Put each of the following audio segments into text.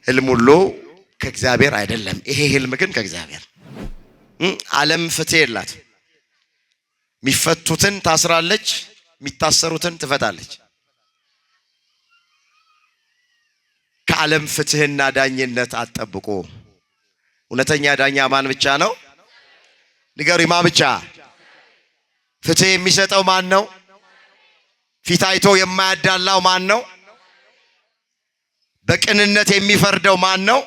ህልም ሁሉ ከእግዚአብሔር አይደለም። ይሄ ህልም ግን ከእግዚአብሔር። ዓለም ፍትህ የላት። የሚፈቱትን ታስራለች፣ የሚታሰሩትን ትፈታለች። ከዓለም ፍትህና ዳኝነት አትጠብቁ። እውነተኛ ዳኛ ማን ብቻ ነው? ንገሩኝ፣ ማን ብቻ? ፍትህ የሚሰጠው ማን ነው? ፊት አይቶ የማያዳላው ማን ነው? በቅንነት የሚፈርደው ማን ነው?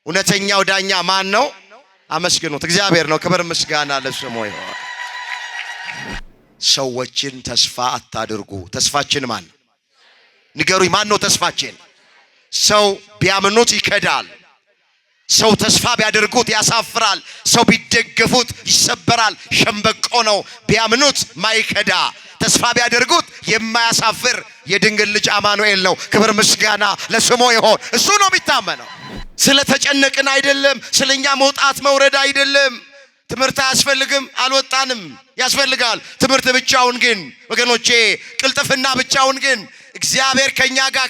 እውነተኛው ዳኛ ማን ነው? አመስግኑት፣ እግዚአብሔር ነው። ክብር ምስጋና ለስሙ ይሁን። ሰዎችን ተስፋ አታድርጉ። ተስፋችን ማን ነው? ንገሩኝ፣ ማን ነው ተስፋችን? ሰው ቢያምኑት ይከዳል። ሰው ተስፋ ቢያደርጉት ያሳፍራል። ሰው ቢደገፉት ይሰበራል። ሸምበቆ ነው ቢያምኑት ማይከዳ፣ ተስፋ ቢያደርጉት የማያሳፍር የድንግል ልጅ አማኑኤል ነው። ክብር ምስጋና ለስሙ ይሁን። እሱ ነው የሚታመነው። ስለተጨነቅን አይደለም፣ ስለኛ መውጣት መውረድ አይደለም። ትምህርት አያስፈልግም፣ አልወጣንም። ያስፈልጋል ትምህርት ብቻውን ግን ወገኖቼ፣ ቅልጥፍና ብቻውን ግን እግዚአብሔር ከኛ ጋር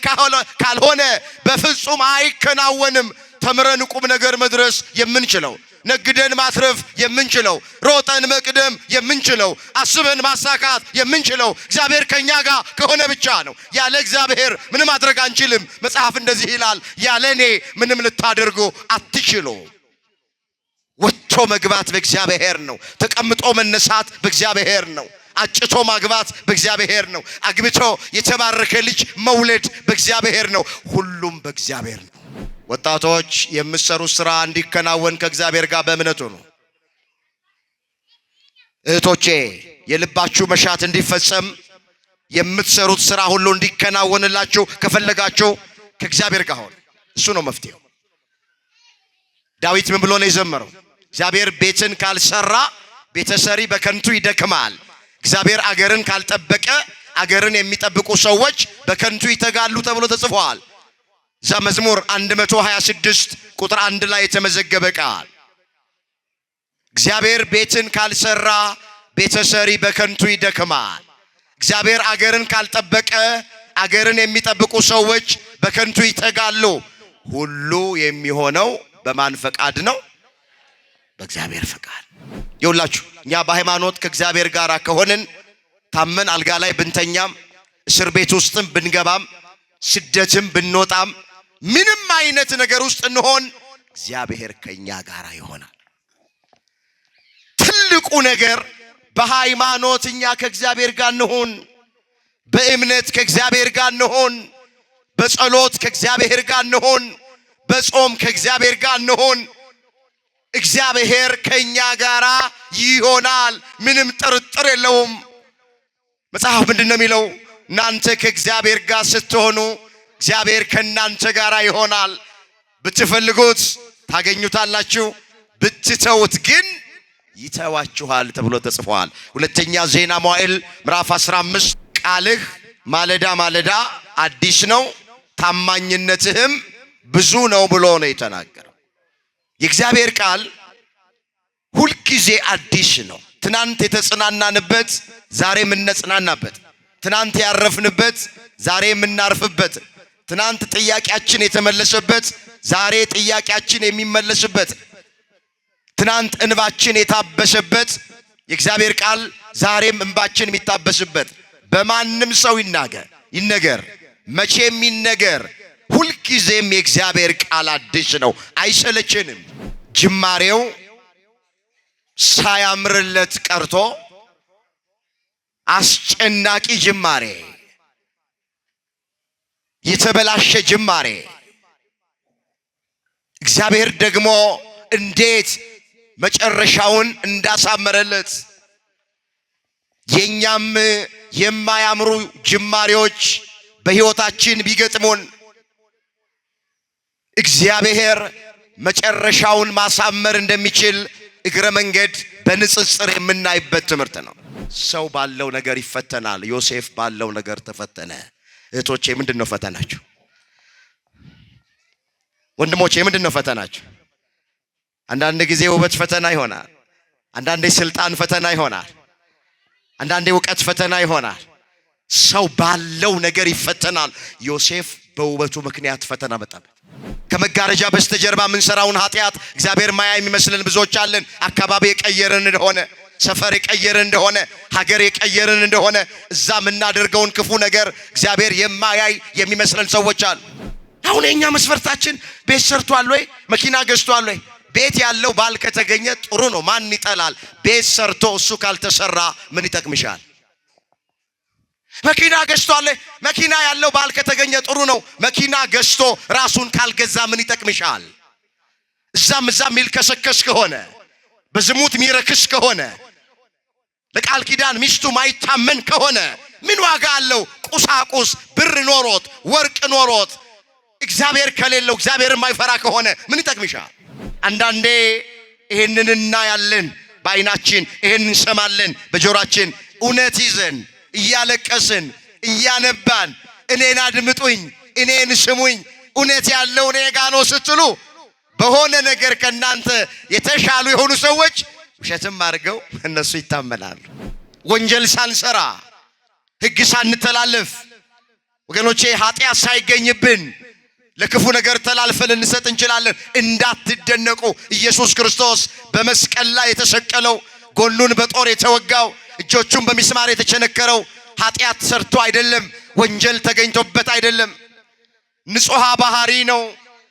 ካልሆነ በፍጹም አይከናወንም። ተምረን ቁም ነገር መድረስ የምንችለው፣ ነግደን ማትረፍ የምንችለው፣ ሮጠን መቅደም የምንችለው፣ አስበን ማሳካት የምንችለው እግዚአብሔር ከኛ ጋር ከሆነ ብቻ ነው። ያለ እግዚአብሔር ምንም ማድረግ አንችልም። መጽሐፍ እንደዚህ ይላል፣ ያለ እኔ ምንም ልታደርጉ አትችሉ። ወጥቶ መግባት በእግዚአብሔር ነው። ተቀምጦ መነሳት በእግዚአብሔር ነው። አጭቶ ማግባት በእግዚአብሔር ነው። አግብቶ የተባረከ ልጅ መውለድ በእግዚአብሔር ነው። ሁሉም በእግዚአብሔር ነው። ወጣቶች የምትሰሩት ስራ እንዲከናወን ከእግዚአብሔር ጋር በእምነቱ ነው። እህቶቼ የልባችሁ መሻት እንዲፈጸም የምትሰሩት ስራ ሁሉ እንዲከናወንላችሁ ከፈለጋችሁ ከእግዚአብሔር ጋር ሆነ። እሱ ነው መፍትሄው። ዳዊት ምን ብሎ ነው የዘመረው? እግዚአብሔር ቤትን ካልሰራ ቤተሰሪ በከንቱ ይደክማል። እግዚአብሔር አገርን ካልጠበቀ አገርን የሚጠብቁ ሰዎች በከንቱ ይተጋሉ ተብሎ ተጽፏል። ዛ መዝሙር 126 ቁጥር 1 ላይ የተመዘገበ ቃል። እግዚአብሔር ቤትን ካልሰራ ቤተሰሪ በከንቱ ይደክማል። እግዚአብሔር አገርን ካልጠበቀ አገርን የሚጠብቁ ሰዎች በከንቱ ይተጋሉ። ሁሉ የሚሆነው በማን ፈቃድ ነው? በእግዚአብሔር ፈቃድ። ይውላችሁ እኛ በሃይማኖት ከእግዚአብሔር ጋር ከሆንን ታመን አልጋ ላይ ብንተኛም እስር ቤት ውስጥም ብንገባም ስደትም ብንወጣም ምንም አይነት ነገር ውስጥ እንሆን እግዚአብሔር ከኛ ጋር ይሆናል። ትልቁ ነገር በሃይማኖት እኛ ከእግዚአብሔር ጋር እንሆን፣ በእምነት ከእግዚአብሔር ጋር እንሆን፣ በጸሎት ከእግዚአብሔር ጋር እንሆን፣ በጾም ከእግዚአብሔር ጋር እንሆን። እግዚአብሔር ከኛ ጋር ይሆናል። ምንም ጥርጥር የለውም። መጽሐፍ ምንድነው የሚለው? እናንተ ከእግዚአብሔር ጋር ስትሆኑ እግዚአብሔር ከናንተ ጋር ይሆናል። ብትፈልጉት ታገኙታላችሁ፣ ብትተውት ግን ይተዋችኋል ተብሎ ተጽፏል። ሁለተኛ ዜና መዋዕል ምዕራፍ 15 ቃልህ ማለዳ ማለዳ አዲስ ነው፣ ታማኝነትህም ብዙ ነው ብሎ ነው የተናገረው። የእግዚአብሔር ቃል ሁልጊዜ አዲስ ነው። ትናንት የተጽናናንበት ዛሬ የምንጽናናበት፣ ትናንት ያረፍንበት ዛሬ የምናርፍበት፣ ትናንት ጥያቄያችን የተመለሰበት ዛሬ ጥያቄያችን የሚመለስበት፣ ትናንት እንባችን የታበሰበት የእግዚአብሔር ቃል ዛሬም እንባችን የሚታበስበት። በማንም ሰው ይነገር መቼም ይነገር፣ ሁልጊዜም የእግዚአብሔር ቃል አዲስ ነው፣ አይሰለችንም። ጅማሬው ሳያምርለት ቀርቶ አስጨናቂ ጅማሬ፣ የተበላሸ ጅማሬ እግዚአብሔር ደግሞ እንዴት መጨረሻውን እንዳሳመረለት የኛም የማያምሩ ጅማሬዎች በሕይወታችን ቢገጥሙን እግዚአብሔር መጨረሻውን ማሳመር እንደሚችል እግረ መንገድ በንጽጽር የምናይበት ትምህርት ነው። ሰው ባለው ነገር ይፈተናል። ዮሴፍ ባለው ነገር ተፈተነ። እህቶቼ ምንድነው ፈተናችሁ? ወንድሞቼ ምንድነው ፈተናችሁ? አንዳንድ ጊዜ ውበት ፈተና ይሆናል። አንዳንዴ ስልጣን ፈተና ይሆናል። አንዳንዴ ዕውቀት ፈተና ይሆናል። ሰው ባለው ነገር ይፈተናል። ዮሴፍ በውበቱ ምክንያት ፈተና መጣበት። ከመጋረጃ በስተጀርባ የምንሰራውን ኃጢአት እግዚአብሔር ማያ የሚመስልን ብዙዎች አለን። አካባቢ የቀየርን እንደሆነ፣ ሰፈር የቀየርን እንደሆነ፣ ሀገር የቀየርን እንደሆነ እዛ የምናደርገውን ክፉ ነገር እግዚአብሔር የማያይ የሚመስለን ሰዎች አሉ። አሁን የኛ መስፈርታችን ቤት ሰርቷል ወይ፣ መኪና ገዝቷል ወይ? ቤት ያለው ባል ከተገኘ ጥሩ ነው፣ ማን ይጠላል? ቤት ሰርቶ እሱ ካልተሰራ ምን ይጠቅምሻል? መኪና ገዝቷል፣ መኪና ያለው ባል ከተገኘ ጥሩ ነው፣ መኪና ገዝቶ ራሱን ካልገዛ ምን ይጠቅምሻል? እዛም ሚልከሰከስ ከሆነ፣ በዝሙት ሚረክስ ከሆነ፣ ለቃል ኪዳን ሚስቱ ማይታመን ከሆነ ምን ዋጋ አለው? ቁሳቁስ ብር ኖሮት ወርቅ ኖሮት እግዚአብሔር ከሌለው እግዚአብሔርን ማይፈራ ከሆነ ምን ይጠቅምሻል? አንዳንዴ ይሄንን እናያለን በዓይናችን፣ ይሄንን እንሰማለን በጆሮአችን፣ እውነት ይዘን እያለቀስን እያነባን እኔን አድምጡኝ፣ እኔን ስሙኝ፣ እውነት ያለው እኔ ጋ ነው ስትሉ በሆነ ነገር ከናንተ የተሻሉ የሆኑ ሰዎች ውሸትም አድርገው እነሱ ይታመናሉ። ወንጀል ሳንሰራ ሕግ ሳንተላለፍ ወገኖቼ ኃጢአት ሳይገኝብን ለክፉ ነገር ተላልፈን እንሰጥ እንችላለን። እንዳትደነቁ ኢየሱስ ክርስቶስ በመስቀል ላይ የተሰቀለው፣ ጎኑን በጦር የተወጋው፣ እጆቹን በሚስማር የተቸነከረው ኃጢአት ሰርቶ አይደለም፣ ወንጀል ተገኝቶበት አይደለም። ንጹሕ ባህሪ ነው።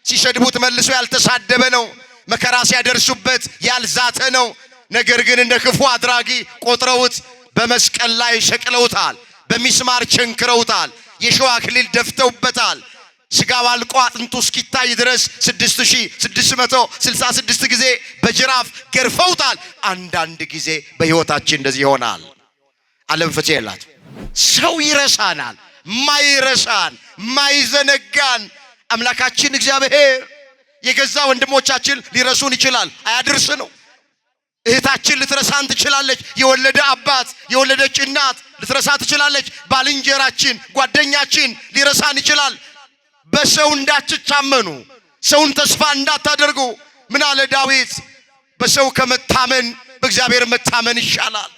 ሲሰድቡት መልሶ ያልተሳደበ ነው። መከራ ሲያደርሱበት ያልዛተ ነው። ነገር ግን እንደ ክፉ አድራጊ ቆጥረውት በመስቀል ላይ ሰቅለውታል። በሚስማር ቸንክረውታል። የሸዋ አክሊል ደፍተውበታል። ስጋው አልቆ አጥንቱ እስኪታይ ድረስ 6666 ጊዜ በጅራፍ ገርፈውታል። አንዳንድ ጊዜ በሕይወታችን እንደዚህ ይሆናል። ዓለም ፍትሕ የላት። ሰው ይረሳናል። ማይረሳን ማይዘነጋን አምላካችን እግዚአብሔር የገዛ ወንድሞቻችን ሊረሱን ይችላል። አያድርስ ነው። እህታችን ልትረሳን ትችላለች። የወለደ አባት የወለደች እናት ልትረሳ ትችላለች። ባልንጀራችን ጓደኛችን ሊረሳን ይችላል። በሰው እንዳትታመኑ፣ ሰውን ተስፋ እንዳታደርጉ። ምን አለ ዳዊት? በሰው ከመታመን በእግዚአብሔር መታመን ይሻላል።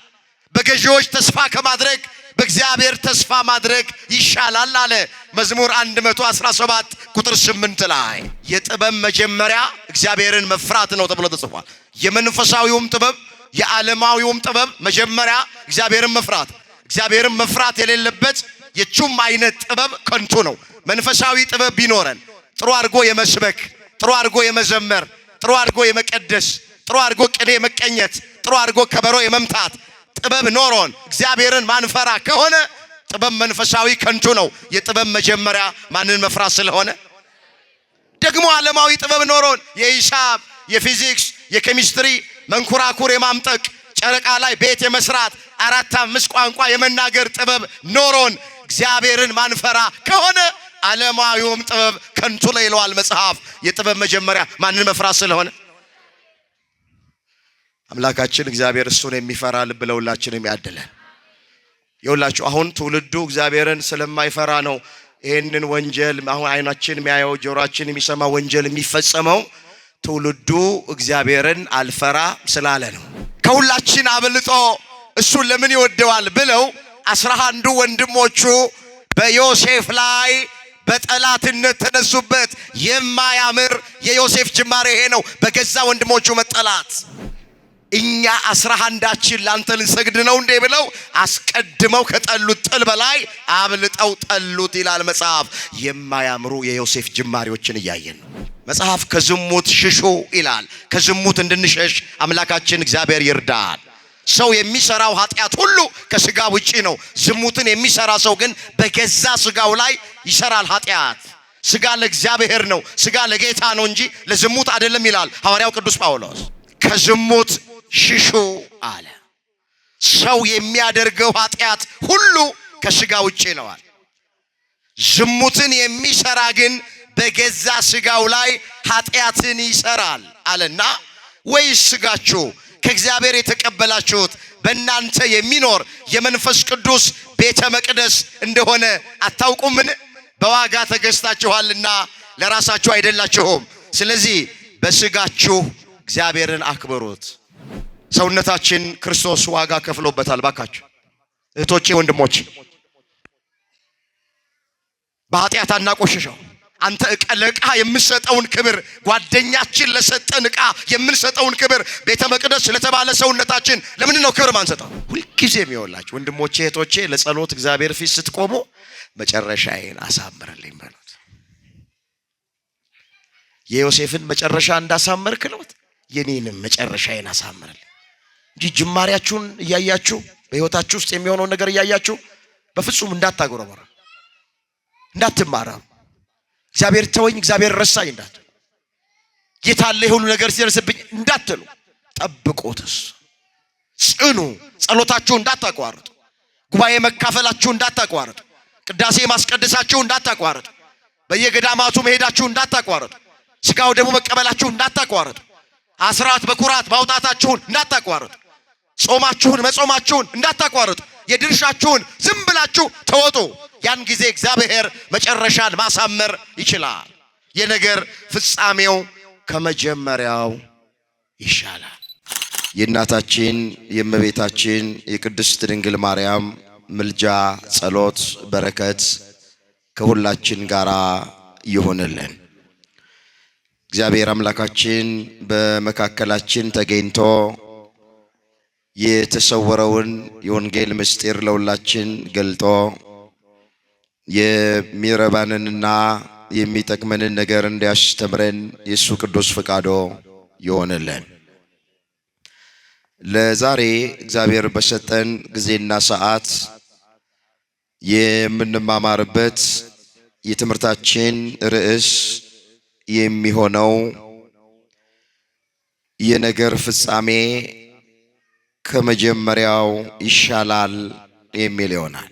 በገዢዎች ተስፋ ከማድረግ በእግዚአብሔር ተስፋ ማድረግ ይሻላል አለ መዝሙር 117 ቁጥር 8 ላይ። የጥበብ መጀመሪያ እግዚአብሔርን መፍራት ነው ተብሎ ተጽፏል። የመንፈሳዊውም ጥበብ የዓለማዊውም ጥበብ መጀመሪያ እግዚአብሔርን መፍራት። እግዚአብሔርን መፍራት የሌለበት የቹም አይነት ጥበብ ከንቱ ነው። መንፈሳዊ ጥበብ ቢኖረን ጥሩ አድርጎ የመስበክ፣ ጥሩ አድርጎ የመዘመር፣ ጥሩ አድርጎ የመቀደስ፣ ጥሩ አድርጎ ቅኔ የመቀኘት፣ ጥሩ አድርጎ ከበሮ የመምታት ጥበብ ኖሮን እግዚአብሔርን ማንፈራ ከሆነ ጥበብ መንፈሳዊ ከንቱ ነው። የጥበብ መጀመሪያ ማንን መፍራት ስለሆነ። ደግሞ ዓለማዊ ጥበብ ኖሮን የሂሳብ፣ የፊዚክስ፣ የኬሚስትሪ መንኮራኩር የማምጠቅ፣ ጨረቃ ላይ ቤት የመስራት፣ 4-5 ቋንቋ የመናገር ጥበብ ኖሮን እግዚአብሔርን ማንፈራ ከሆነ ዓለማዊውም ጥበብ ከንቱ ነው ይለዋል መጽሐፍ። የጥበብ መጀመሪያ ማንን መፍራት ስለሆነ አምላካችን እግዚአብሔር እሱን የሚፈራ ልብ ለሁላችንም ያድለን። ይኸውላችሁ አሁን ትውልዱ እግዚአብሔርን ስለማይፈራ ነው ይሄንን ወንጀል አሁን አይናችን የሚያየው ጆሮአችን የሚሰማ ወንጀል የሚፈጸመው። ትውልዱ እግዚአብሔርን አልፈራ ስላለ ነው። ከሁላችን አብልጦ እሱን ለምን ይወደዋል ብለው 11 ወንድሞቹ በዮሴፍ ላይ በጠላትነት ተነሱበት። የማያምር የዮሴፍ ጅማሬ ይሄ ነው፣ በገዛ ወንድሞቹ መጠላት። እኛ 11ችን ላንተ ልንሰግድ ነው እንዴ ብለው አስቀድመው ከጠሉት ጥል በላይ አብልጠው ጠሉት ይላል መጽሐፍ። የማያምሩ የዮሴፍ ጅማሬዎችን እያየን ነው። መጽሐፍ ከዝሙት ሽሹ ይላል። ከዝሙት እንድንሸሽ አምላካችን እግዚአብሔር ይርዳል። ሰው የሚሰራው ኃጢአት ሁሉ ከስጋ ውጪ ነው። ዝሙትን የሚሰራ ሰው ግን በገዛ ስጋው ላይ ይሰራል ኃጢአት። ስጋ ለእግዚአብሔር ነው፣ ስጋ ለጌታ ነው እንጂ ለዝሙት አይደለም ይላል ሐዋርያው ቅዱስ ጳውሎስ። ከዝሙት ሽሹ አለ። ሰው የሚያደርገው ኃጢአት ሁሉ ከስጋ ውጪ ነዋል። ዝሙትን የሚሰራ ግን በገዛ ስጋው ላይ ኃጢአትን ይሰራል አለና ወይስ ስጋችሁ ከእግዚአብሔር የተቀበላችሁት በእናንተ የሚኖር የመንፈስ ቅዱስ ቤተ መቅደስ እንደሆነ አታውቁምን? በዋጋ ተገዝታችኋልና ለራሳችሁ አይደላችሁም። ስለዚህ በስጋችሁ እግዚአብሔርን አክብሩት። ሰውነታችን ክርስቶስ ዋጋ ከፍሎበታል። ባካችሁ እህቶቼ፣ ወንድሞቼ በኃጢአት አናቆሽሸው፣ አንተ ለዕቃ የምንሰጠውን ክብር፣ ጓደኛችን ለሰጠን ዕቃ የምንሰጠውን ክብር፣ ቤተ መቅደስ ለተባለ ሰውነታችን ለምንድን ነው ክብር ማንሰጠው? ሁልጊዜም ይኸውላችሁ ወንድሞቼ እህቶቼ፣ ለጸሎት እግዚአብሔር ፊት ስትቆሙ መጨረሻዬን አሳምርልኝ በሉት። የዮሴፍን መጨረሻ እንዳሳመርክለት የኔንም መጨረሻዬን አሳምርልኝ እንጂ ጅማሬያችሁን እያያችሁ በሕይወታችሁ ውስጥ የሚሆነውን ነገር እያያችሁ በፍጹም እንዳታጎረመሩ፣ እንዳትማረሩ፣ እግዚአብሔር ተወኝ፣ እግዚአብሔር ረሳኝ እንዳትሉ፣ ጌታለ የሆኑ ነገር ሲደርስብኝ እንዳትሉ፣ ጠብቁትስ፣ ጽኑ፣ ጸሎታችሁ እንዳታቋርጡ፣ ጉባኤ መካፈላችሁ እንዳታቋርጡ፣ ቅዳሴ ማስቀደሳችሁ እንዳታቋርጡ፣ በየገዳማቱ መሄዳችሁ እንዳታቋርጡ፣ ስጋው ደግሞ መቀበላችሁ እንዳታቋርጡ፣ አስራት በኩራት ማውጣታችሁን እንዳታቋርጡ፣ ጾማችሁን መጾማችሁን እንዳታቋርጡ፣ የድርሻችሁን ዝም ብላችሁ ተወጡ። ያን ጊዜ እግዚአብሔር መጨረሻን ማሳመር ይችላል። የነገር ፍጻሜው ከመጀመሪያው ይሻላል። የእናታችን የእመቤታችን የቅድስት ድንግል ማርያም ምልጃ፣ ጸሎት፣ በረከት ከሁላችን ጋር ይሁንልን። እግዚአብሔር አምላካችን በመካከላችን ተገኝቶ የተሰወረውን የወንጌል ምስጢር ለሁላችን ገልጦ የሚረባንንና የሚጠቅመንን ነገር እንዲያስተምረን የእሱ ቅዱስ ፈቃዶ ይሆንልን። ለዛሬ እግዚአብሔር በሰጠን ጊዜና ሰዓት የምንማማርበት የትምህርታችን ርዕስ የሚሆነው የነገር ፍጻሜ ከመጀመሪያው ይሻላል የሚል ይሆናል።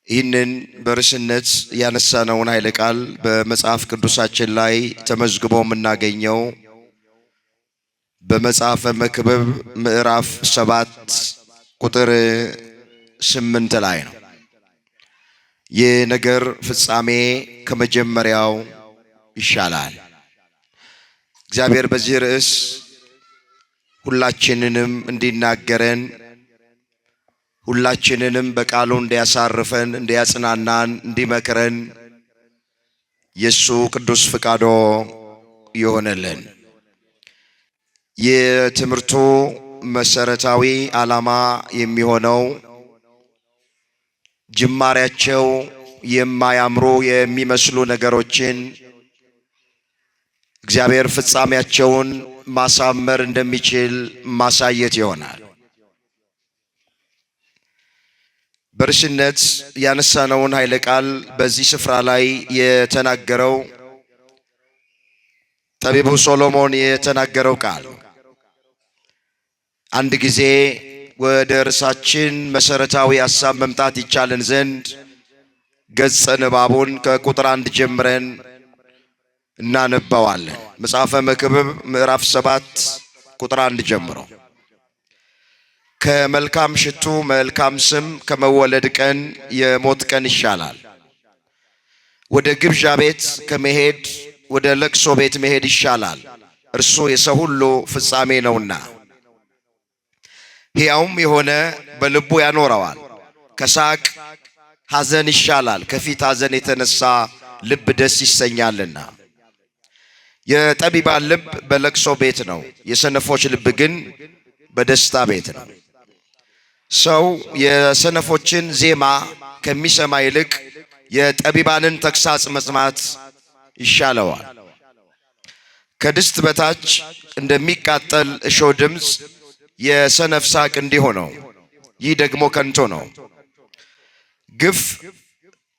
ይህንን በርዕስነት ያነሳነውን ኃይለ ቃል በመጽሐፍ ቅዱሳችን ላይ ተመዝግቦ የምናገኘው በመጽሐፈ መክብብ ምዕራፍ 7 ቁጥር 8 ላይ ነው። የነገር ፍጻሜ ከመጀመሪያው ይሻላል። እግዚአብሔር በዚህ ርዕስ ሁላችንንም እንዲናገረን፣ ሁላችንንም በቃሉ እንዲያሳርፈን፣ እንዲያጽናናን፣ እንዲመክረን የሱ ቅዱስ ፈቃዶ ይሆነልን። የትምህርቱ መሰረታዊ ዓላማ የሚሆነው ጅማሬያቸው የማያምሩ የሚመስሉ ነገሮችን እግዚአብሔር ፍጻሜያቸውን ማሳመር እንደሚችል ማሳየት ይሆናል። በርዕስነት ያነሳነውን ኃይለ ቃል በዚህ ስፍራ ላይ የተናገረው ጠቢቡ ሶሎሞን የተናገረው ቃል አንድ ጊዜ ወደ ርዕሳችን መሰረታዊ ሐሳብ መምጣት ይቻለን ዘንድ ገጸ ንባቡን ከቁጥር 1 ጀምረን እናነባዋለን። መጽሐፈ መክብብ ምዕራፍ 7 ቁጥር 1 ጀምሮ ከመልካም ሽቱ መልካም ስም ከመወለድ ቀን የሞት ቀን ይሻላል። ወደ ግብዣ ቤት ከመሄድ ወደ ለቅሶ ቤት መሄድ ይሻላል፣ እርሱ የሰው ሁሉ ፍጻሜ ነውና። ሕያውም የሆነ በልቡ ያኖረዋል። ከሳቅ ሐዘን ይሻላል፣ ከፊት ሐዘን የተነሳ ልብ ደስ ይሰኛልና። የጠቢባን ልብ በለቅሶ ቤት ነው፣ የሰነፎች ልብ ግን በደስታ ቤት ነው። ሰው የሰነፎችን ዜማ ከሚሰማ ይልቅ የጠቢባንን ተግሳጽ መስማት ይሻለዋል። ከድስት በታች እንደሚቃጠል እሾህ ድምፅ የሰነፍ ሳቅ እንዲሁ ነው፣ ይህ ደግሞ ከንቱ ነው። ግፍ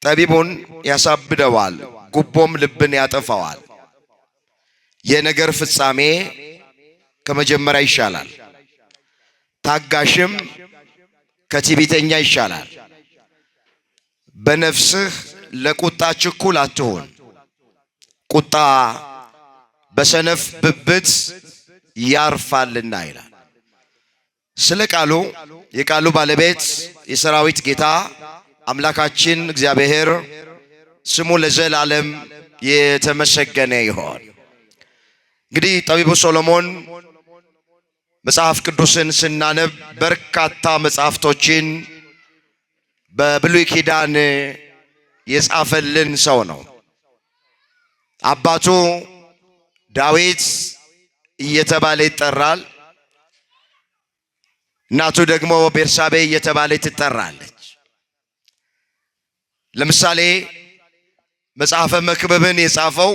ጠቢቡን ያሳብደዋል፣ ጉቦም ልብን ያጠፋዋል። የነገር ፍጻሜ ከመጀመሪያ ይሻላል፣ ታጋሽም ከትዕቢተኛ ይሻላል። በነፍስህ ለቁጣ ችኩል አትሁን፣ ቁጣ በሰነፍ ብብት ያርፋልና ይላል። ስለ ቃሉ የቃሉ ባለቤት የሰራዊት ጌታ አምላካችን እግዚአብሔር ስሙ ለዘላለም የተመሰገነ ይሁን። እንግዲህ ጠቢቡ ሶሎሞን መጽሐፍ ቅዱስን ስናነብ በርካታ መጽሐፍቶችን በብሉይ ኪዳን የጻፈልን ሰው ነው። አባቱ ዳዊት እየተባለ ይጠራል። እናቱ ደግሞ ቤርሳቤ እየተባለች ትጠራለች። ለምሳሌ መጽሐፈ መክብብን የጻፈው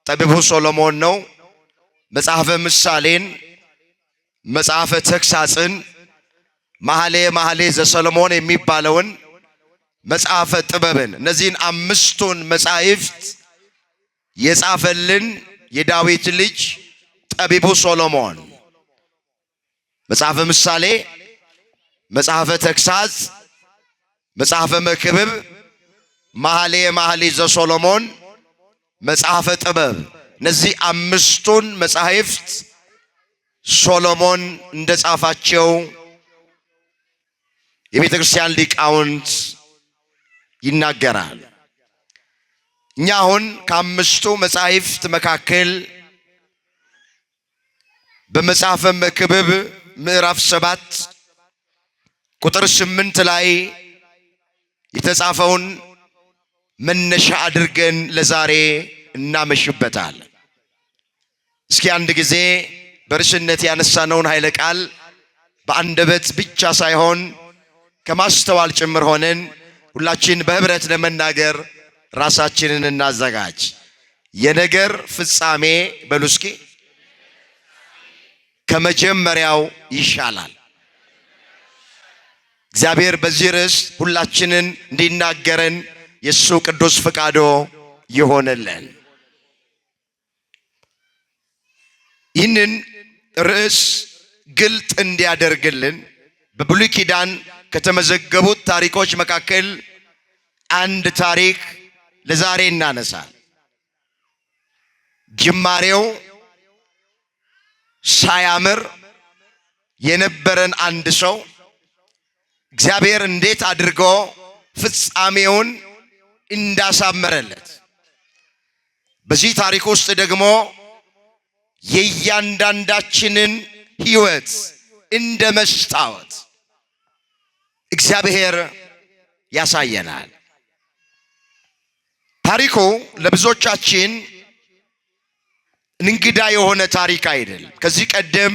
ጠቢቡ ሶሎሞን ነው። መጽሐፈ ምሳሌን፣ መጽሐፈ ተግሳጽን፣ መኃልየ ዘሰሎሞን የሚባለውን መጽሐፈ ጥበብን እነዚህን አምስቱን መጻሕፍት የጻፈልን የዳዊት ልጅ ጠቢቡ ሶሎሞን መጽሐፈ ምሳሌ፣ መጽሐፈ ተግሳጽ፣ መጽሐፈ መክብብ፣ መኃልየ ዘሰሎሞን፣ መጽሐፈ ጥበብ እነዚህ አምስቱን መጻሕፍት ሶሎሞን እንደጻፋቸው የቤተ ክርስቲያን ሊቃውንት ይናገራል። እኛ አሁን ከአምስቱ መጻሕፍት መካከል በመጽሐፈ መክብብ ምዕራፍ 7 ቁጥር 8 ላይ የተጻፈውን መነሻ አድርገን ለዛሬ እናመሽበታለን። እስኪ አንድ ጊዜ በርዕስነት ያነሳነውን ኃይለ ቃል በአንደበት ብቻ ሳይሆን ከማስተዋል ጭምር ሆነን ሁላችን በህብረት ለመናገር ራሳችንን እናዘጋጅ። የነገር ፍጻሜ በሉ እስኪ ከመጀመሪያው ይሻላል። እግዚአብሔር በዚህ ርዕስ ሁላችንን እንዲናገረን የሱ ቅዱስ ፈቃዶ ይሆነልን። ይህንን ርዕስ ግልጥ እንዲያደርግልን በብሉይ ኪዳን ከተመዘገቡት ታሪኮች መካከል አንድ ታሪክ ለዛሬ እናነሳል። ጅማሬው ሳያምር የነበረን አንድ ሰው እግዚአብሔር እንዴት አድርጎ ፍጻሜውን እንዳሳመረለት በዚህ ታሪክ ውስጥ ደግሞ የእያንዳንዳችንን ሕይወት እንደ መስታወት እግዚአብሔር ያሳየናል። ታሪኩ ለብዙዎቻችን እንግዳ የሆነ ታሪክ አይደለም። ከዚህ ቀደም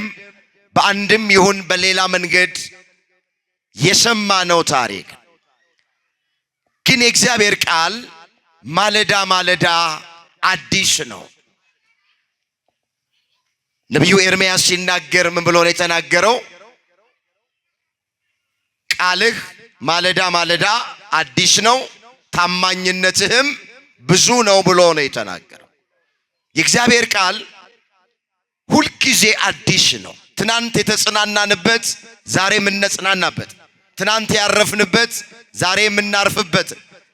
በአንድም ይሁን በሌላ መንገድ የሰማነው ታሪክ ግን የእግዚአብሔር ቃል ማለዳ ማለዳ አዲስ ነው። ነቢዩ ኤርምያስ ሲናገር ምን ብሎ ነው የተናገረው? ቃልህ ማለዳ ማለዳ አዲስ ነው፣ ታማኝነትህም ብዙ ነው ብሎ ነው የተናገረው። የእግዚአብሔር ቃል ሁልጊዜ አዲስ ነው። ትናንት የተጽናናንበት ዛሬ የምንጽናናበት፣ ትናንት ያረፍንበት ዛሬ የምናርፍበት፣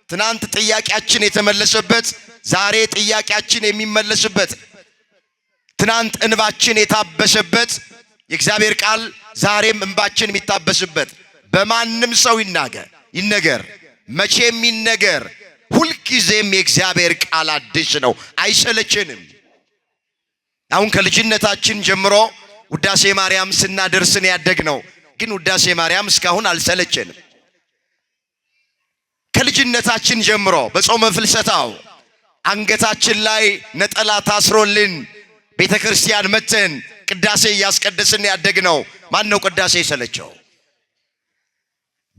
ትናንት ጥያቄያችን የተመለሰበት ዛሬ ጥያቄያችን የሚመለስበት፣ ትናንት እንባችን የታበሰበት የእግዚአብሔር ቃል ዛሬም እንባችን የሚታበስበት በማንም ሰው ይነገር መቼም ይነገር፣ ሁልጊዜም የእግዚአብሔር ቃል አዲስ ነው፣ አይሰለችንም። አሁን ከልጅነታችን ጀምሮ ውዳሴ ማርያም ስናደርስን ያደግነው ግን ውዳሴ ማርያም እስካሁን አልሰለችንም። ከልጅነታችን ጀምሮ በጾመ ፍልሰታው አንገታችን ላይ ነጠላ ታስሮልን ቤተ ክርስቲያን መተን ቅዳሴ እያስቀደስን ያደግነው ማን ነው ቅዳሴ የሰለቸው?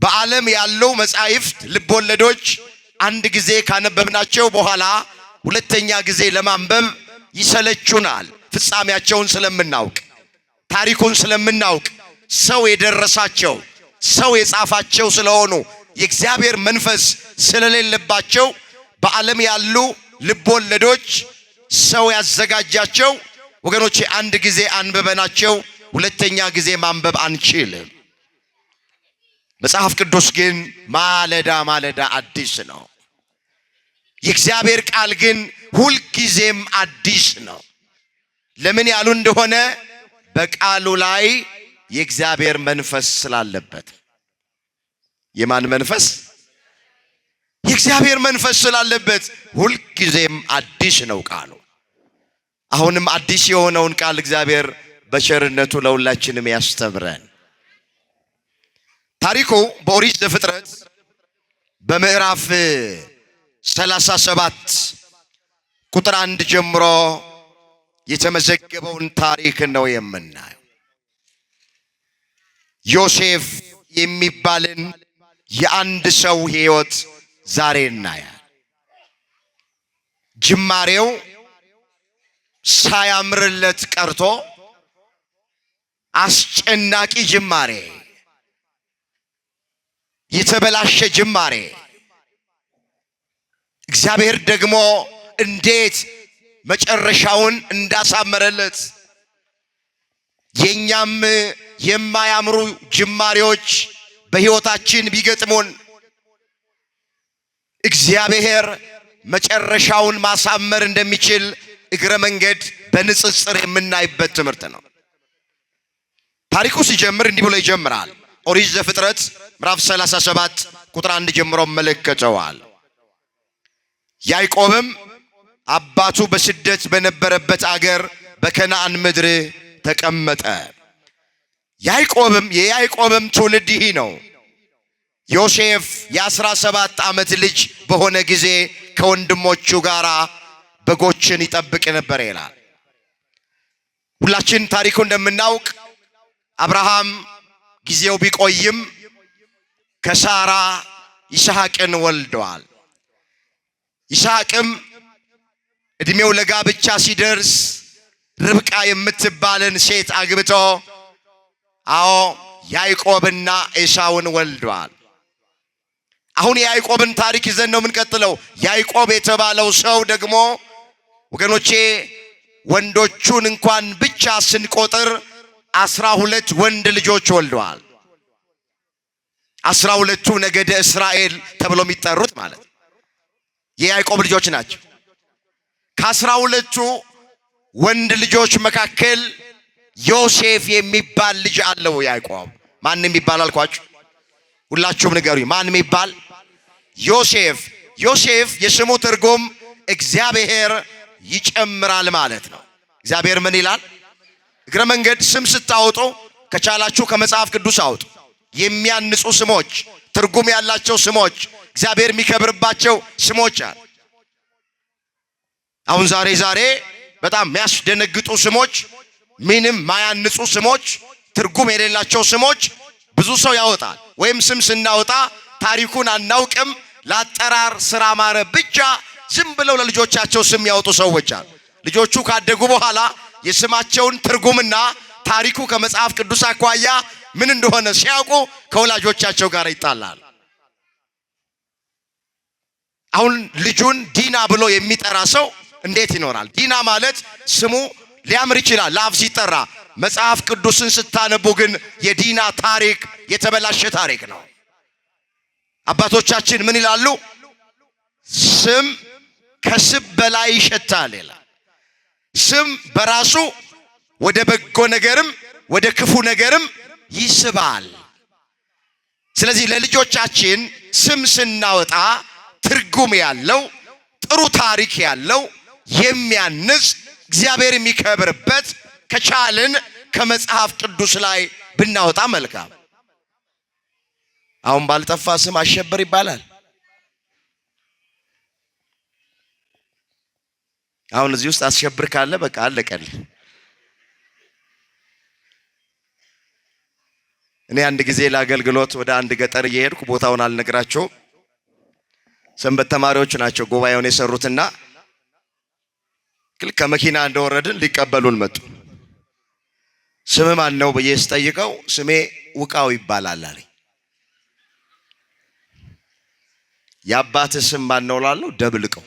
በዓለም ያለው መጻሕፍት ልቦለዶች አንድ ጊዜ ካነበብናቸው በኋላ ሁለተኛ ጊዜ ለማንበብ ይሰለቹናል። ፍጻሜያቸውን ስለምናውቅ፣ ታሪኩን ስለምናውቅ፣ ሰው የደረሳቸው ሰው የጻፋቸው ስለሆኑ የእግዚአብሔር መንፈስ ስለሌለባቸው በዓለም ያሉ ልቦለዶች ሰው ያዘጋጃቸው ወገኖቼ አንድ ጊዜ አንብበናቸው ሁለተኛ ጊዜ ማንበብ አንችልም። መጽሐፍ ቅዱስ ግን ማለዳ ማለዳ አዲስ ነው። የእግዚአብሔር ቃል ግን ሁልጊዜም አዲስ ነው። ለምን ያሉ እንደሆነ በቃሉ ላይ የእግዚአብሔር መንፈስ ስላለበት። የማን መንፈስ? የእግዚአብሔር መንፈስ ስላለበት ሁልጊዜም አዲስ ነው ቃሉ። አሁንም አዲስ የሆነውን ቃል እግዚአብሔር በቸርነቱ ለሁላችንም ያስተምረን። ታሪኩ በኦሪት ዘፍጥረት በምዕራፍ 37 ቁጥር 1 ጀምሮ የተመዘገበውን ታሪክ ነው የምናየው። ዮሴፍ የሚባልን የአንድ ሰው ሕይወት ዛሬ እናያለን። ጅማሬው ሳያምርለት ቀርቶ አስጨናቂ ጅማሬ፣ የተበላሸ ጅማሬ፣ እግዚአብሔር ደግሞ እንዴት መጨረሻውን እንዳሳመረለት የኛም የማያምሩ ጅማሬዎች በሕይወታችን ቢገጥሙን እግዚአብሔር መጨረሻውን ማሳመር እንደሚችል እግረ መንገድ በንጽጽር የምናይበት ትምህርት ነው። ታሪኩ ሲጀምር እንዲህ ብሎ ይጀምራል። ኦሪት ዘፍጥረት ምዕራፍ 37 ቁጥር 1 ጀምሮ መለከተዋል። ያዕቆብም አባቱ በስደት በነበረበት አገር በከነዓን ምድር ተቀመጠ። የያዕቆብም ትውልድ ይህ ነው። ዮሴፍ የ17 ዓመት ልጅ በሆነ ጊዜ ከወንድሞቹ ጋር በጎችን ይጠብቅ ነበር ይላል። ሁላችን ታሪኩ እንደምናውቅ አብርሃም ጊዜው ቢቆይም ከሳራ ይስሐቅን ወልደዋል። ይስሐቅም እድሜው ለጋብቻ ሲደርስ ርብቃ የምትባልን ሴት አግብቶ ያዕቆብና ኤሳውን ወልደዋል። አሁን የያዕቆብን ታሪክ ይዘን ነው የምንቀጥለው። ያዕቆብ የተባለው ሰው ደግሞ ወገኖቼ ወንዶቹን እንኳን ብቻ ስንቆጥር 12 ወንድ ልጆች ወልደዋል። 12ቱ ነገደ እስራኤል ተብሎ የሚጠሩት ማለት የያዕቆብ ልጆች ናቸው። ከ12ቱ ወንድ ልጆች መካከል ዮሴፍ የሚባል ልጅ አለው ያዕቆብ። ማን የሚባል አልኳችሁ? ሁላችሁም ንገሩኝ። ማን የሚባል? ዮሴፍ። ዮሴፍ የስሙ ትርጉም እግዚአብሔር ይጨምራል ማለት ነው። እግዚአብሔር ምን ይላል? እግረ መንገድ ስም ስታወጡ ከቻላችሁ ከመጽሐፍ ቅዱስ አውጡ። የሚያንጹ ስሞች፣ ትርጉም ያላቸው ስሞች፣ እግዚአብሔር የሚከብርባቸው ስሞች አሉ። አሁን ዛሬ በጣም የሚያስደነግጡ ስሞች፣ ምንም ማያንጹ ስሞች፣ ትርጉም የሌላቸው ስሞች ብዙ ሰው ያወጣል። ወይም ስም ስናወጣ ታሪኩን አናውቅም፣ ለአጠራር ስራ ማረ ብቻ ዝም ብለው ለልጆቻቸው ስም ያወጡ ሰዎች አሉ። ልጆቹ ካደጉ በኋላ የስማቸውን ትርጉምና ታሪኩ ከመጽሐፍ ቅዱስ አኳያ ምን እንደሆነ ሲያውቁ ከወላጆቻቸው ጋር ይጣላል። አሁን ልጁን ዲና ብሎ የሚጠራ ሰው እንዴት ይኖራል? ዲና ማለት ስሙ ሊያምር ይችላል ለአፍ ሲጠራ። መጽሐፍ ቅዱስን ስታነቡ ግን የዲና ታሪክ የተበላሸ ታሪክ ነው። አባቶቻችን ምን ይላሉ? ስም ከስብ በላይ ይሸታል ይላል። ስም በራሱ ወደ በጎ ነገርም ወደ ክፉ ነገርም ይስባል። ስለዚህ ለልጆቻችን ስም ስናወጣ ትርጉም ያለው ጥሩ ታሪክ ያለው የሚያንጽ እግዚአብሔር የሚከብርበት ከቻልን ከመጽሐፍ ቅዱስ ላይ ብናወጣ መልካም። አሁን ባልጠፋ ስም አሸብር ይባላል። አሁን እዚህ ውስጥ አስሸብር ካለ በቃ አለቀል። እኔ አንድ ጊዜ ለአገልግሎት ወደ አንድ ገጠር እየሄድኩ ቦታውን አልነግራቸውም። ሰንበት ተማሪዎች ናቸው ጉባኤውን የሰሩትና ከመኪና እንደወረድን ሊቀበሉን መጡ። ስም ማን ነው ብዬ ስጠይቀው ስሜ ውቃው ይባላል አለኝ። የአባት ስም ማን ነው ላለው ደብልቀው።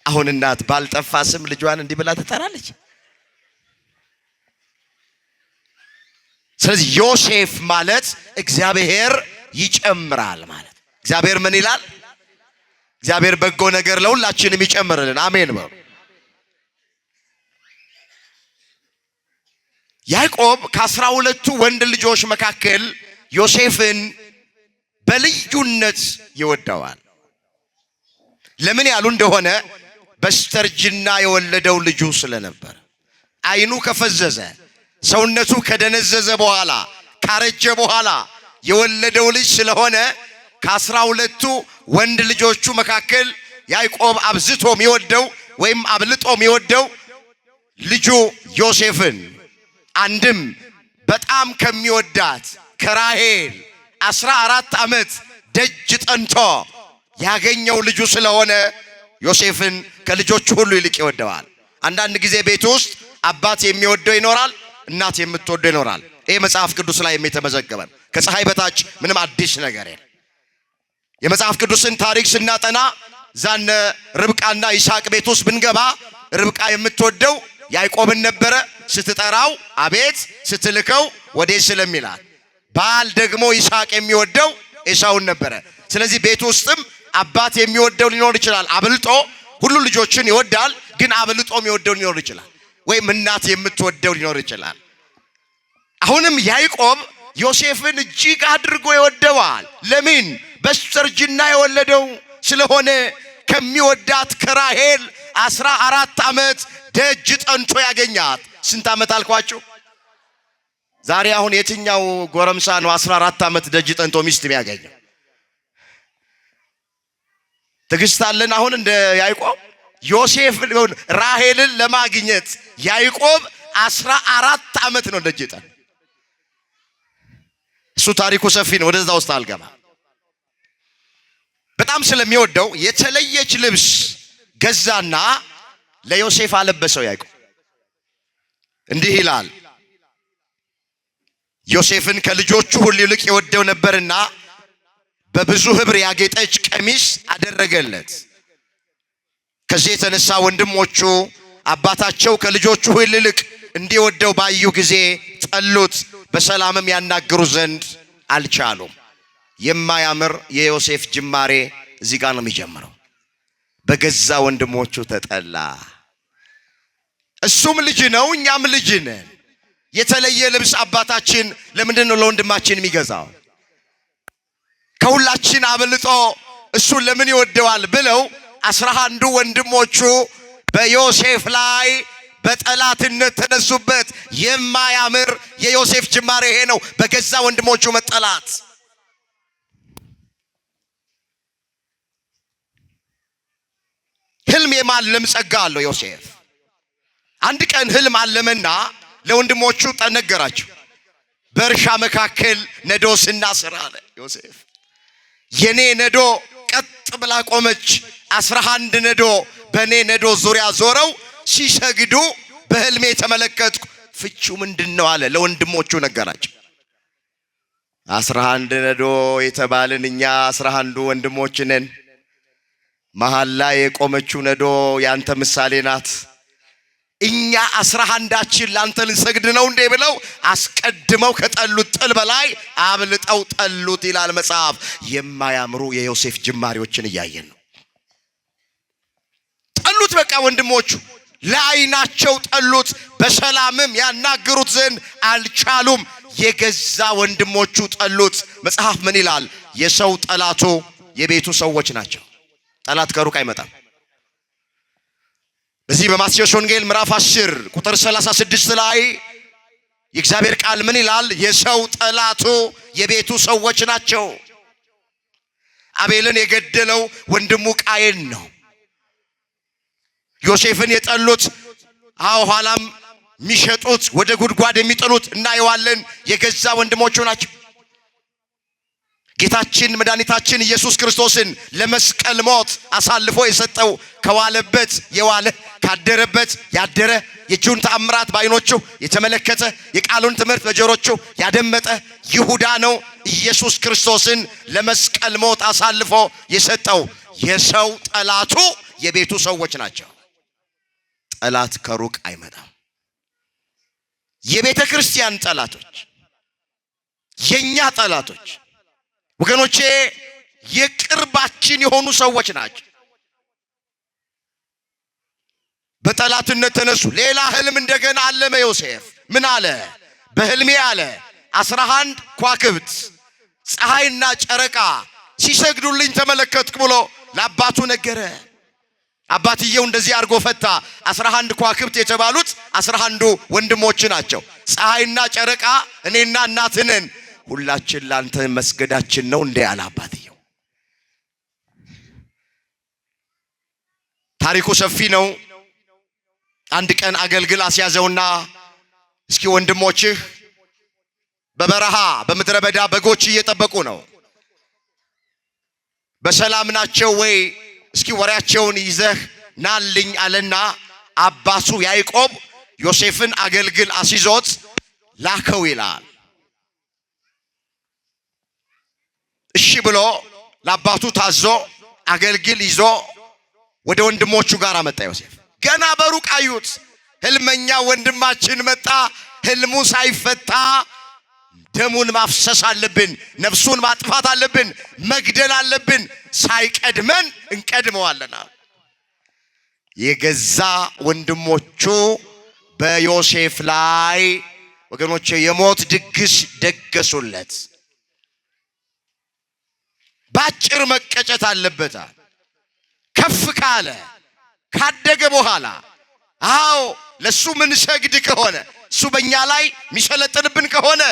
አሁን እናት ባልጠፋ ስም ልጇን እንዲህ ብላ ትጠራለች። ስለዚህ ዮሴፍ ማለት እግዚአብሔር ይጨምራል ማለት። እግዚአብሔር ምን ይላል? እግዚአብሔር በጎ ነገር ለሁላችንም ይጨምርልን። አሜን በሉ። ያዕቆብ ከ12ቱ ወንድ ልጆች መካከል ዮሴፍን በልዩነት ይወደዋል። ለምን ያሉ እንደሆነ በስተርጅና የወለደው ልጁ ስለነበር፣ ዓይኑ ከፈዘዘ ሰውነቱ ከደነዘዘ በኋላ ካረጀ በኋላ የወለደው ልጅ ስለሆነ ከ12ቱ ወንድ ልጆቹ መካከል ያዕቆብ አብዝቶ የሚወደው ወይም አብልጦ የሚወደው ልጁ ዮሴፍን አንድም በጣም ከሚወዳት ከራሔል 14 ዓመት ደጅ ጠንቶ ያገኘው ልጁ ስለሆነ ዮሴፍን ከልጆቹ ሁሉ ይልቅ ይወደዋል። አንዳንድ ጊዜ ቤት ውስጥ አባት የሚወደው ይኖራል፣ እናት የምትወደው ይኖራል። ይሄ መጽሐፍ ቅዱስ ላይ የተመዘገበ ከፀሐይ በታች ምንም አዲስ ነገር የለም። የመጽሐፍ ቅዱስን ታሪክ ስናጠና ዛነ ርብቃና ይስሐቅ ቤት ውስጥ ብንገባ ርብቃ የምትወደው ያዕቆብን ነበረ። ስትጠራው አቤት ስትልከው ወዴት ስለሚላት። ባል ደግሞ ይስሐቅ የሚወደው ኤሳውን ነበረ። ስለዚህ ቤት ውስጥም አባት የሚወደው ሊኖር ይችላል። አብልጦ ሁሉ ልጆችን ይወዳል፣ ግን አብልጦ የሚወደው ሊኖር ይችላል። ወይም እናት የምትወደው ሊኖር ይችላል። አሁንም ያዕቆብ ዮሴፍን እጅግ አድርጎ ይወደዋል። ለምን? በስተርጅና የወለደው ስለሆነ ከሚወዳት ከራሔል 14 ዓመት ደጅ ጠንቶ ያገኛት። ስንት ዓመት አልኳችሁ? ዛሬ አሁን የትኛው ጎረምሳ ነው 14 ዓመት ደጅ ጠንቶ ሚስት የሚያገኘው? ትዕግስት አለን አሁን እንደ ያዕቆብ? ዮሴፍ ራሔልን ለማግኘት ያዕቆብ 14 ዓመት ነው ደጅ ጠን። እሱ ታሪኩ ሰፊ ነው፣ ወደዛ ውስጥ አልገባ። በጣም ስለሚወደው የተለየች ልብስ ገዛና ለዮሴፍ አለበሰው። ያዕቆብ እንዲህ ይላል፣ ዮሴፍን ከልጆቹ ሁሉ ይልቅ ይወደው ነበርና በብዙ ኅብር ያጌጠች ቀሚስ አደረገለት። ከዚህ የተነሳ ወንድሞቹ አባታቸው ከልጆቹ ሁሉ ይልቅ እንዲወደው ባዩ ጊዜ ጠሉት፣ በሰላምም ያናግሩ ዘንድ አልቻሉም። የማያምር የዮሴፍ ጅማሬ እዚህ ጋር ነው የሚጀምረው። በገዛ ወንድሞቹ ተጠላ። እሱም ልጅ ነው፣ እኛም ልጅ ነን። የተለየ ልብስ አባታችን ለምንድን ነው ለወንድማችን የሚገዛው? ከሁላችን አብልጦ እሱን ለምን ይወደዋል ብለው 11 ወንድሞቹ በዮሴፍ ላይ በጠላትነት ተነሱበት። የማያምር የዮሴፍ ጅማሬ ይሄ ነው፣ በገዛ ወንድሞቹ መጠላት። ህልም የማለም ጸጋ አለው ዮሴፍ። አንድ ቀን ህልም አለመና ለወንድሞቹ ነገራቸው። በእርሻ መካከል ነዶ ስናስር አለ ዮሴፍ። የኔ ነዶ ቀጥ ብላ ቆመች። 11 ነዶ በኔ ነዶ ዙሪያ ዞረው ሲሰግዱ በህልሜ ተመለከትኩ። ፍቺው ምንድነው አለ ለወንድሞቹ ነገራቸው። 11 ነዶ የተባልን እኛ 11 ወንድሞች ነን። መሃል ላይ የቆመችው ነዶ ያንተ ምሳሌ ናት። እኛ 11ዳችን ላንተ ልንሰግድ ነው እንዴ ብለው አስቀድመው ከጠሉት ጥል በላይ አብልጠው ጠሉት ይላል መጽሐፍ። የማያምሩ የዮሴፍ ጅማሬዎችን እያየን ነው። ጠሉት፣ በቃ ወንድሞቹ ለዓይናቸው ጠሉት። በሰላምም ያናግሩት ዘንድ አልቻሉም። የገዛ ወንድሞቹ ጠሉት። መጽሐፍ ምን ይላል? የሰው ጠላቱ የቤቱ ሰዎች ናቸው። ጠላት ከሩቅ አይመጣም። በዚህ በማቴዎስ ወንጌል ምዕራፍ 10 ቁጥር 36 ላይ የእግዚአብሔር ቃል ምን ይላል? የሰው ጠላቱ የቤቱ ሰዎች ናቸው። አቤልን የገደለው ወንድሙ ቃየን ነው። ዮሴፍን የጠሉት ኋላም የሚሸጡት ወደ ጉድጓድ የሚጥሉት እናየዋለን የገዛ ወንድሞቹ ናቸው። ጌታችን መድኃኒታችን ኢየሱስ ክርስቶስን ለመስቀል ሞት አሳልፎ የሰጠው ከዋለበት የዋለ ካደረበት ያደረ የእጁን ተአምራት በዓይኖቹ የተመለከተ የቃሉን ትምህርት በጆሮቹ ያደመጠ ይሁዳ ነው። ኢየሱስ ክርስቶስን ለመስቀል ሞት አሳልፎ የሰጠው የሰው ጠላቱ የቤቱ ሰዎች ናቸው። ጠላት ከሩቅ አይመጣም። የቤተ ክርስቲያን ጠላቶች፣ የኛ ጠላቶች ወገኖቼ የቅርባችን የሆኑ ሰዎች ናቸው። በጠላትነት ተነሱ። ሌላ ህልም እንደገና አለመ ዮሴፍ። ምን አለ? በህልሜ አለ 11 ከዋክብት ፀሐይና ጨረቃ ሲሰግዱልኝ ተመለከትኩ ብሎ ለአባቱ ነገረ። አባትየው እንደዚህ አድርጎ ፈታ። 11 ከዋክብት የተባሉት 11 ወንድሞች ናቸው። ፀሐይና ጨረቃ እኔና እናትህ ነን። ሁላችን ላንተ መስገዳችን ነው እንደ ያለ አባትየው። ታሪኩ ሰፊ ነው። አንድ ቀን አገልግል አስያዘውና እስኪ ወንድሞችህ በበረሃ በምድረ በዳ በጎች እየጠበቁ ነው፣ በሰላም ናቸው ወይ? እስኪ ወሬያቸውን ይዘህ ናልኝ አለና አባቱ ያዕቆብ ዮሴፍን አገልግል አስይዞት ላከው ይላል። እሺ ብሎ ለአባቱ ታዞ አገልግል ይዞ ወደ ወንድሞቹ ጋር መጣ። ዮሴፍ ገና በሩቅ አዩት። ህልመኛ ወንድማችን መጣ። ህልሙ ሳይፈታ ደሙን ማፍሰስ አለብን፣ ነፍሱን ማጥፋት አለብን፣ መግደል አለብን፣ ሳይቀድመን እንቀድመዋለን። የገዛ ወንድሞቹ በዮሴፍ ላይ ወገኖቼ የሞት ድግስ ደገሱለት። ባጭር መቀጨት አለበት። ከፍ ካለ ካደገ በኋላ አዎ ለሱ ምን ሰግድ ከሆነ እሱ በእኛ ላይ ሚሰለጥንብን ከሆነ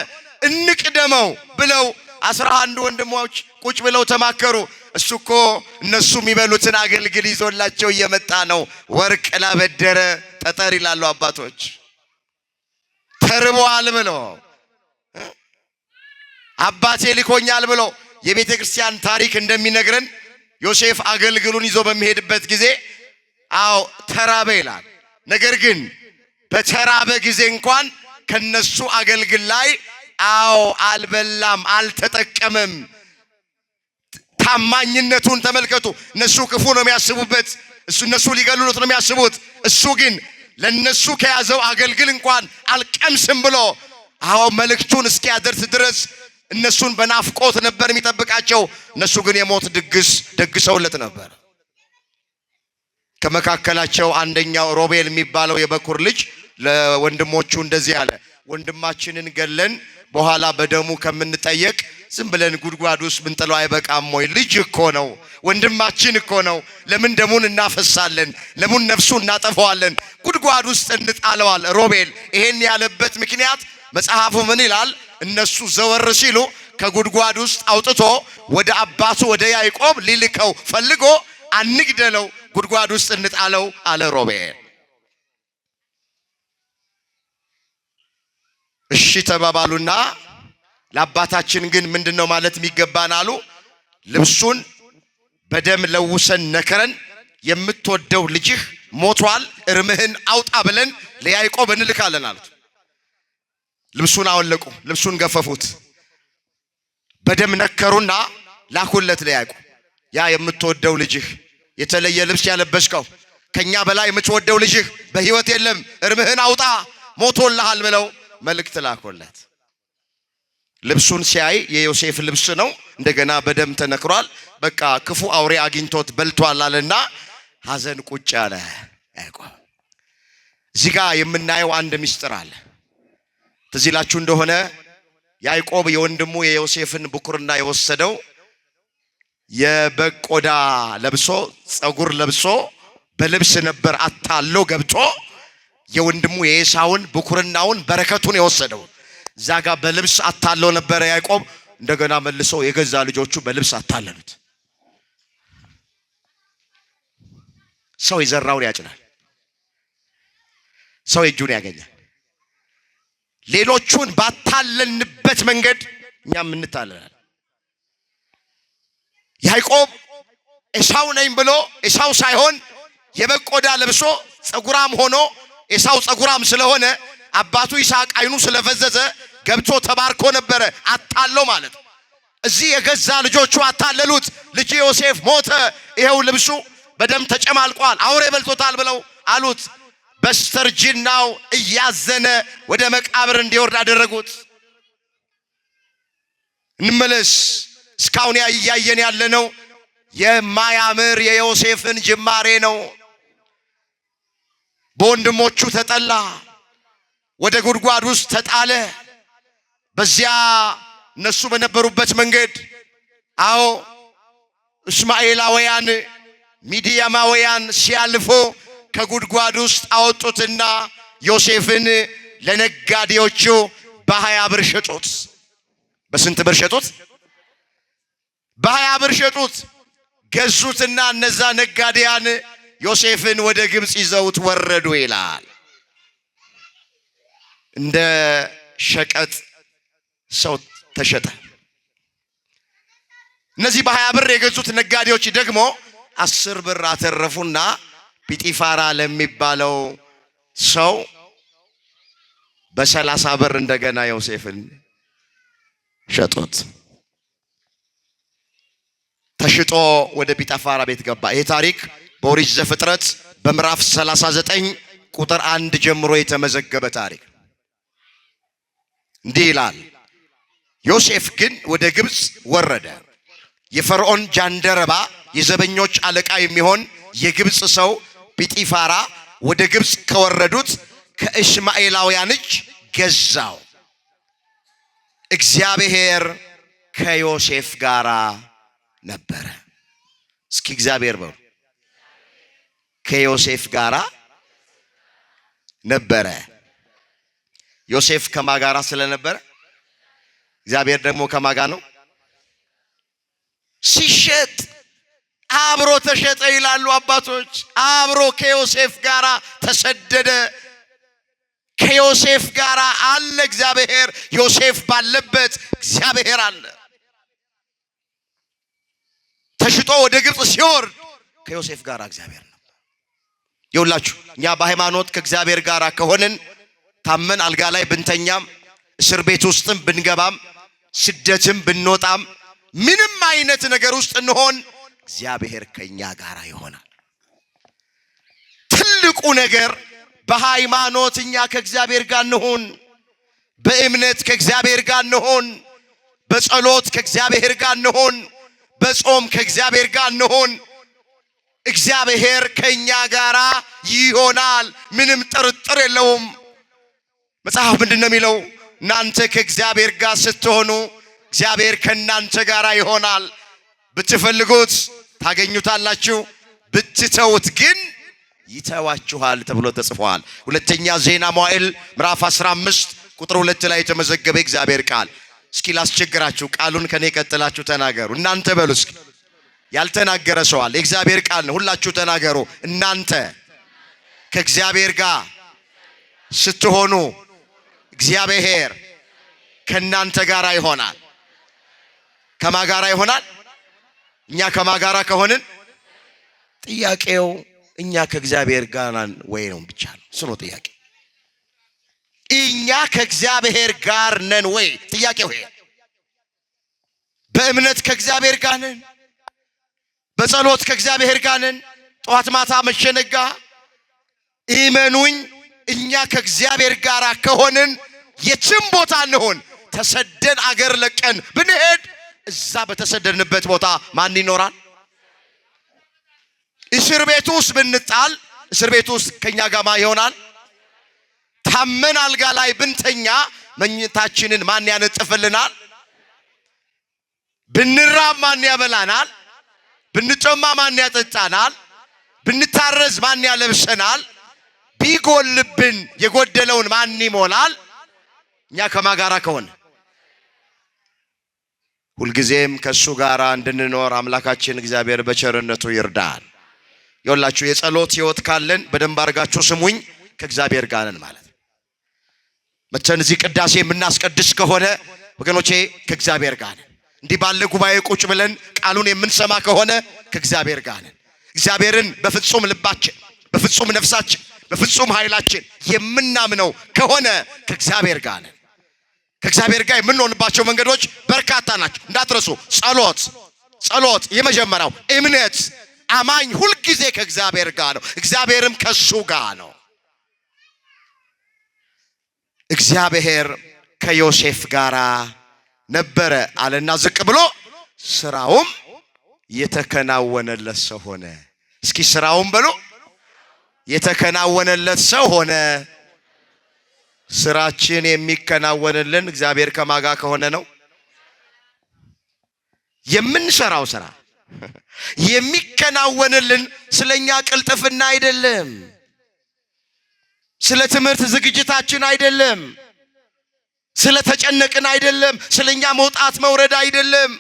እንቅደመው ብለው 11 ወንድሞች ቁጭ ብለው ተማከሩ። እሱ እኮ እነሱ የሚበሉትን አገልግል ይዞላቸው እየመጣ ነው። ወርቅ ላበደረ ጠጠር ይላሉ አባቶች። ተርቧል ብሎ አባቴ ልኮኛል ብሎ የቤተ ክርስቲያን ታሪክ እንደሚነግረን ዮሴፍ አገልግሉን ይዞ በሚሄድበት ጊዜ አዎ ተራበ ይላል። ነገር ግን በተራበ ጊዜ እንኳን ከነሱ አገልግል ላይ አዎ አልበላም፣ አልተጠቀመም። ታማኝነቱን ተመልከቱ። እነሱ ክፉ ነው የሚያስቡበት፣ እነሱ ሊገሉት ነው የሚያስቡት። እሱ ግን ለነሱ ከያዘው አገልግል እንኳን አልቀምስም ብሎ አዎ መልእክቱን እስኪያደርስ ድረስ እነሱን በናፍቆት ነበር የሚጠብቃቸው። እነሱ ግን የሞት ድግስ ደግሰውለት ነበር። ከመካከላቸው አንደኛው ሮቤል የሚባለው የበኩር ልጅ ለወንድሞቹ እንደዚህ አለ፣ ወንድማችንን ገለን በኋላ በደሙ ከምንጠየቅ ዝም ብለን ጉድጓድ ውስጥ ብንጥለው አይበቃም ወይ? ልጅ እኮ ነው፣ ወንድማችን እኮ ነው። ለምን ደሙን እናፈሳለን? ለምን ነፍሱን እናጠፋዋለን? ጉድጓድ ውስጥ እንጣለዋል። ሮቤል ይሄን ያለበት ምክንያት መጽሐፉ ምን ይላል? እነሱ ዘወር ሲሉ ከጉድጓድ ውስጥ አውጥቶ ወደ አባቱ ወደ ያዕቆብ ሊልከው ፈልጎ አንግደለው፣ ጉድጓድ ውስጥ እንጣለው አለ ሮቤል። እሺ ተባባሉና ለአባታችን ግን ምንድነው ማለት የሚገባን አሉ። ልብሱን በደም ለውሰን ነከረን፣ የምትወደው ልጅህ ሞቷል፣ እርምህን አውጣ ብለን ለያዕቆብ እንልካለን አሉት። ልብሱን አወለቁ፣ ልብሱን ገፈፉት፣ በደም ነከሩና ላኩለት ለያዕቆብ። ያ የምትወደው ልጅህ የተለየ ልብስ ያለበስከው ከኛ በላይ የምትወደው ልጅህ በሕይወት የለም፣ እርምህን አውጣ ሞቶልሃል ብለው መልእክት ላኩለት። ልብሱን ሲያይ የዮሴፍ ልብስ ነው፣ እንደገና በደም ተነክሯል። በቃ ክፉ አውሬ አግኝቶት በልቷል አለና ሐዘን ቁጭ አለ ያዕቆብ። እዚህ ጋር የምናየው አንድ ምስጢር አለ። ትዝ ይላችሁ እንደሆነ ያዕቆብ የወንድሙ የዮሴፍን ብኩርና የወሰደው የበግ ቆዳ ለብሶ ጸጉር ለብሶ በልብስ ነበር አታሎ ገብቶ የወንድሙ የኤሳውን ብኩርናውን በረከቱን የወሰደው። እዛ ጋር በልብስ አታሎ ነበር ያዕቆብ። እንደገና መልሶ የገዛ ልጆቹ በልብስ አታለሉት። ሰው የዘራውን ያጭዳል፣ ሰው የእጁን ያገኛል። ሌሎቹን ባታለልንበት መንገድ እኛም እንታለላለን። ያዕቆብ ኤሳው ነኝ ብሎ ኤሳው ሳይሆን የበግ ቆዳ ለብሶ ጸጉራም ሆኖ ኤሳው ጸጉራም ስለሆነ አባቱ ይስሐቅ አይኑ ስለፈዘዘ ገብቶ ተባርኮ ነበረ። አታለው ማለት እዚህ የገዛ ልጆቹ አታለሉት። ልጅ ዮሴፍ ሞተ፣ ይሄው ልብሱ በደም ተጨማልቋል፣ አውሬ በልቶታል ብለው አሉት። በስተርጅናው እያዘነ ወደ መቃብር እንዲወርድ አደረጉት። እንመለስ። እስካሁን እያየን ያለነው የማያምር የዮሴፍን ጅማሬ ነው። በወንድሞቹ ተጠላ፣ ወደ ጉድጓድ ውስጥ ተጣለ። በዚያ እነሱ በነበሩበት መንገድ አዎ እስማኤላውያን ሚዲያማውያን ሲያልፉ ከጉድጓድ ውስጥ አወጡትና ዮሴፍን ለነጋዴዎቹ በ20 ብር ሸጡት። በስንት ብር ሸጡት? በ20 ብር ሸጡት። ገዙትና እነዛ ነጋዴያን ዮሴፍን ወደ ግብፅ ይዘውት ወረዱ ይላል። እንደ ሸቀጥ ሰው ተሸጠ። እነዚህ በ20 ብር የገዙት ነጋዴዎች ደግሞ 10 ብር አተረፉና ጲጢፋራ ለሚባለው ሰው በ30 ብር እንደገና ዮሴፍን ሸጡት። ተሽጦ ወደ ጲጢፋራ ቤት ገባ። ይህ ታሪክ በኦሪት ዘፍጥረት በምዕራፍ 39 ቁጥር 1 ጀምሮ የተመዘገበ ታሪክ እንዲህ ይላል። ዮሴፍ ግን ወደ ግብፅ ወረደ። የፈርዖን ጃንደረባ የዘበኞች አለቃ የሚሆን የግብፅ ሰው ጲጢፋራ ወደ ግብፅ ከወረዱት ከእስማኤላውያን እጅ ገዛው። እግዚአብሔር ከዮሴፍ ጋር ነበረ። እስኪ እግዚአብሔር በሉ። ከዮሴፍ ጋር ነበረ። ዮሴፍ ከማጋራ ስለነበረ እግዚአብሔር ደግሞ ከማጋ ነው። ሲሸጥ አብሮ ተሸጠ ይላሉ አባቶች። አብሮ ከዮሴፍ ጋር ተሰደደ። ከዮሴፍ ጋር አለ እግዚአብሔር። ዮሴፍ ባለበት እግዚአብሔር አለ። ተሽጦ ወደ ግብፅ ሲወርድ ከዮሴፍ ጋር እግዚአብሔር ነበር። ይኸውላችሁ እኛ በሃይማኖት ከእግዚአብሔር ጋር ከሆንን ታመን አልጋ ላይ ብንተኛም እስር ቤት ውስጥም ብንገባም ስደትም ብንወጣም ምንም አይነት ነገር ውስጥ እንሆን እግዚአብሔር ከኛ ጋር ይሆናል። ትልቁ ነገር በሃይማኖት እኛ ከእግዚአብሔር ጋር እንሆን፣ በእምነት ከእግዚአብሔር ጋር እንሆን፣ በጸሎት ከእግዚአብሔር ጋር እንሆን፣ በጾም ከእግዚአብሔር ጋር እንሆን። እግዚአብሔር ከኛ ጋር ይሆናል። ምንም ጥርጥር የለውም። መጽሐፍ ምንድነው የሚለው? እናንተ ከእግዚአብሔር ጋር ስትሆኑ እግዚአብሔር ከናንተ ጋር ይሆናል። ብትፈልጉት ታገኙታላችሁ፣ ብትተውት ግን ይተዋችኋል ተብሎ ተጽፏል። ሁለተኛ ዜና መዋዕል ምዕራፍ 15 ቁጥር 2 ላይ የተመዘገበ እግዚአብሔር ቃል። እስኪ ላስቸግራችሁ፣ ቃሉን ከኔ ቀጥላችሁ ተናገሩ። እናንተ በሉ እስኪ። ያልተናገረ ሰው አለ። የእግዚአብሔር ቃል ነው። ሁላችሁ ተናገሩ። እናንተ ከእግዚአብሔር ጋር ስትሆኑ እግዚአብሔር ከናንተ ጋር ይሆናል። ከማጋራ ይሆናል። እኛ ከማጋራ ከሆንን ጥያቄው እኛ ከእግዚአብሔር ጋር ነን ወይ ነው ብቻ ነው። እሱ ነው ጥያቄ። እኛ ከእግዚአብሔር ጋር ነን ወይ? ጥያቄው ይሄ። በእምነት ከእግዚአብሔር ጋር ነን፣ በጸሎት ከእግዚአብሔር ጋር ነን። ጠዋት ማታ መሸነጋ እመኑኝ፣ እኛ ከእግዚአብሔር ጋር ከሆንን የትም ቦታ እንሆን ተሰደን አገር ለቀን ብንሄድ እዛ በተሰደድንበት ቦታ ማን ይኖራል? እስር ቤት ውስጥ ብንጣል እስር ቤት ውስጥ ከኛ ጋር ማን ይሆናል? ታመን አልጋ ላይ ብንተኛ መኝታችንን ማን ያነጥፍልናል? ብንራብ ማን ያበላናል? ብንጠማ ማን ያጠጣናል? ብንታረዝ ማን ያለብሰናል? ቢጎልብን የጎደለውን ማን ይሞላል? እኛ ከማጋራ ከሆነ ሁልጊዜም ከሱ ጋር እንድንኖር አምላካችን እግዚአብሔር በቸርነቱ ይርዳል። ይኸውላችሁ የጸሎት ህይወት ካለን በደንብ አድርጋችሁ ስሙኝ፣ ከእግዚአብሔር ጋር ነን ማለት ነው። መተን እዚህ ቅዳሴ የምናስቀድስ ከሆነ ወገኖቼ ከእግዚአብሔር ጋር ነን። እንዲህ ባለ ጉባኤ ቁጭ ብለን ቃሉን የምንሰማ ከሆነ ከእግዚአብሔር ጋር ነን። እግዚአብሔርን በፍጹም ልባችን፣ በፍጹም ነፍሳችን፣ በፍጹም ኃይላችን የምናምነው ከሆነ ከእግዚአብሔር ጋር ነን። ከእግዚአብሔር ጋር የምንሆንባቸው መንገዶች በርካታ ናቸው። እንዳትረሱ። ጸሎት የመጀመሪያው፣ እምነት። አማኝ ሁልጊዜ ከእግዚአብሔር ጋር ነው፣ እግዚአብሔርም ከሱ ጋር ነው። እግዚአብሔር ከዮሴፍ ጋር ነበረ አለና ዝቅ ብሎ ስራውም የተከናወነለት ሰው ሆነ። እስኪ ስራውም በሉ የተከናወነለት ሰው ሆነ። ስራችን የሚከናወንልን እግዚአብሔር ከማጋ ከሆነ ነው። የምንሰራው ስራ የሚከናወንልን ስለኛ ቅልጥፍና አይደለም፣ ስለ ትምህርት ዝግጅታችን አይደለም፣ ስለ ተጨነቅን አይደለም፣ ስለኛ መውጣት መውረድ አይደለም።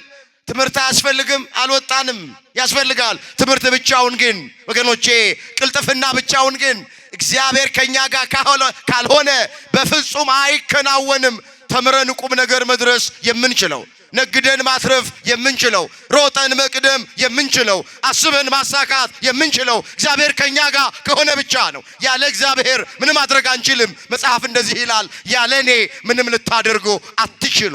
ትምህርት አያስፈልግም? አልወጣንም፣ ያስፈልጋል። ትምህርት ብቻውን ግን ወገኖቼ፣ ቅልጥፍና ብቻውን ግን እግዚአብሔር ከኛ ጋር ካልሆነ በፍጹም አይከናወንም። ተምረን ቁም ነገር መድረስ የምንችለው፣ ነግደን ማትረፍ የምንችለው፣ ሮጠን መቅደም የምንችለው፣ አስበን ማሳካት የምንችለው እግዚአብሔር ከኛ ጋር ከሆነ ብቻ ነው። ያለ እግዚአብሔር ምንም ማድረግ አንችልም። መጽሐፍ እንደዚህ ይላል፣ ያለ እኔ ምንም ልታደርጉ አትችሉ።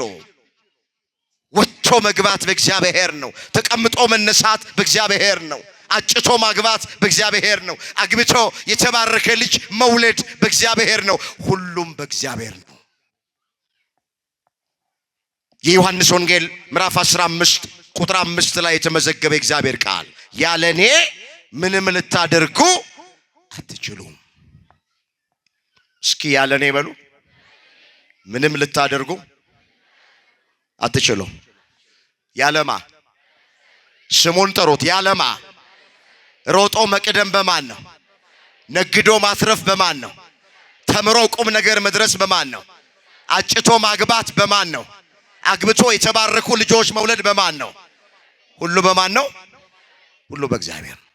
ወጥቶ መግባት በእግዚአብሔር ነው። ተቀምጦ መነሳት በእግዚአብሔር ነው። አጭቶ ማግባት በእግዚአብሔር ነው። አግብቶ የተባረከ ልጅ መውለድ በእግዚአብሔር ነው። ሁሉም በእግዚአብሔር ነው። የዮሐንስ ወንጌል ምዕራፍ 15 ቁጥር 5 ላይ የተመዘገበ እግዚአብሔር ቃል ያለ እኔ ምንም ልታደርጉ አትችሉም። እስኪ ያለ እኔ በሉ። ምንም ልታደርጉ አትችሉም። ያለማ ስሙን ጥሩት። ያለማ ሮጦ መቅደም በማን ነው? ነግዶ ማትረፍ በማን ነው? ተምሮ ቁም ነገር መድረስ በማን ነው? አጭቶ ማግባት በማን ነው? አግብቶ የተባረኩ ልጆች መውለድ በማን ነው? ሁሉ በማን ነው? ሁሉ በእግዚአብሔር ነው።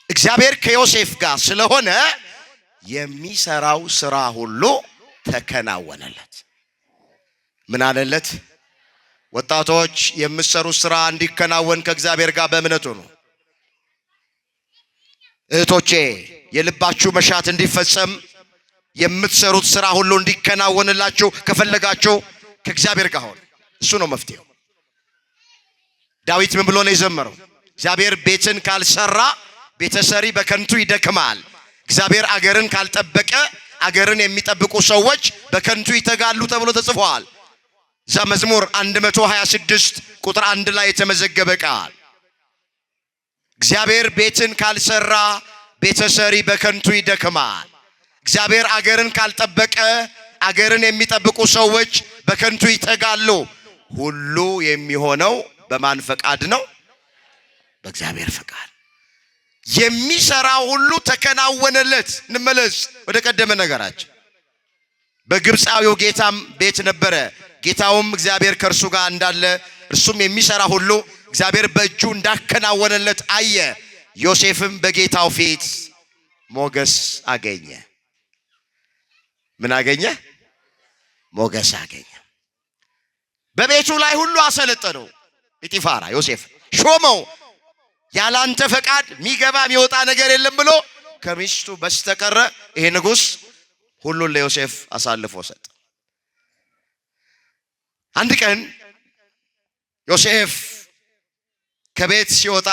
እግዚአብሔር ከዮሴፍ ጋር ስለሆነ የሚሰራው ስራ ሁሉ ተከናወነለት። ምን አለለት? ወጣቶች የምትሰሩት ስራ እንዲከናወን ከእግዚአብሔር ጋር በእምነቱ ነው። እህቶቼ የልባችሁ መሻት እንዲፈጸም የምትሰሩት ስራ ሁሉ እንዲከናወንላችሁ ከፈለጋችሁ ከእግዚአብሔር ጋር ሆነ። እሱ ነው መፍትሄው። ዳዊት ምን ብሎ ነው የዘመረው? እግዚአብሔር ቤትን ካልሰራ ቤተሰሪ በከንቱ ይደክማል። እግዚአብሔር አገርን ካልጠበቀ አገርን የሚጠብቁ ሰዎች በከንቱ ይተጋሉ ተብሎ ተጽፏል። ዛ መዝሙር 126 ቁጥር 1 ላይ የተመዘገበ ቃል እግዚአብሔር ቤትን ካልሰራ ቤተሰሪ በከንቱ ይደክማል። እግዚአብሔር አገርን ካልጠበቀ አገርን የሚጠብቁ ሰዎች በከንቱ ይተጋሉ። ሁሉ የሚሆነው በማን ፈቃድ ነው? በእግዚአብሔር ፈቃድ። የሚሰራው ሁሉ ተከናወነለት። እንመለስ ወደ ቀደመ ነገራችን። በግብፃዊው ጌታም ቤት ነበረ። ጌታውም እግዚአብሔር ከእርሱ ጋር እንዳለ እርሱም የሚሰራ ሁሉ እግዚአብሔር በእጁ እንዳከናወነለት አየ። ዮሴፍም በጌታው ፊት ሞገስ አገኘ። ምን አገኘ? ሞገስ አገኘ። በቤቱ ላይ ሁሉ አሰለጠነው። ጲጢፋራ ዮሴፍ ሾመው። ያላንተ ፈቃድ ሚገባ ሚወጣ ነገር የለም ብሎ ከሚስቱ በስተቀረ ይሄ ንጉሥ ሁሉን ለዮሴፍ አሳልፎ ሰጠ። አንድ ቀን ዮሴፍ ከቤት ሲወጣ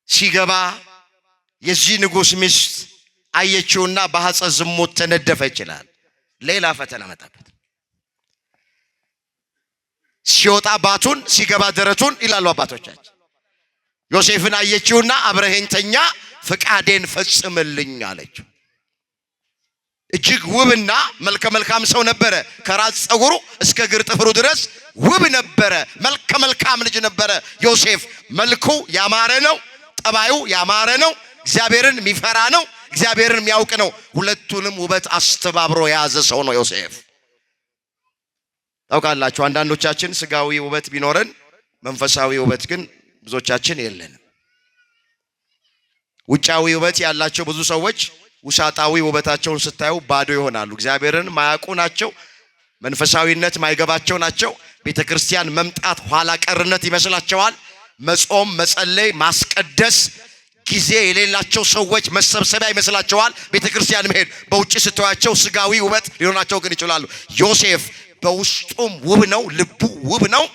ሲገባ የዚህ ንጉሥ ሚስት አየችውና በሐጸ ዝሙት ተነደፈ ይችላል። ሌላ ፈተና መጣበት። ሲወጣ ባቱን ሲገባ ደረቱን ይላሉ አባቶቻችን። ዮሴፍን አየችውና አብረኸኝ ተኛ፣ ፈቃዴን ፈጽምልኝ አለችው። እጅግ ውብና መልከ መልካም ሰው ነበረ። ከራስ ፀጉሩ እስከ እግር ጥፍሩ ድረስ ውብ ነበረ። መልከ መልካም ልጅ ነበረ ዮሴፍ። መልኩ ያማረ ነው፣ ጠባዩ ያማረ ነው፣ እግዚአብሔርን የሚፈራ ነው፣ እግዚአብሔርን የሚያውቅ ነው። ሁለቱንም ውበት አስተባብሮ የያዘ ሰው ነው ዮሴፍ። ታውቃላችሁ አንዳንዶቻችን ስጋዊ ውበት ቢኖረን መንፈሳዊ ውበት ግን ብዙዎቻችን የለንም። ውጫዊ ውበት ያላቸው ብዙ ሰዎች ውሳጣዊ ውበታቸውን ስታዩ ባዶ ይሆናሉ። እግዚአብሔርን ማያውቁ ናቸው። መንፈሳዊነት ማይገባቸው ናቸው። ቤተክርስቲያን መምጣት ኋላ ቀርነት ይመስላቸዋል። መጾም፣ መጸለይ፣ ማስቀደስ ጊዜ የሌላቸው ሰዎች መሰብሰቢያ ይመስላቸዋል። ቤተክርስቲያን መሄድ በውጭ ስትዋቸው ስጋዊ ውበት ሊሆናቸው ግን ይችላሉ። ዮሴፍ በውስጡም ውብ ነው፣ ልቡ ውብ ነው፣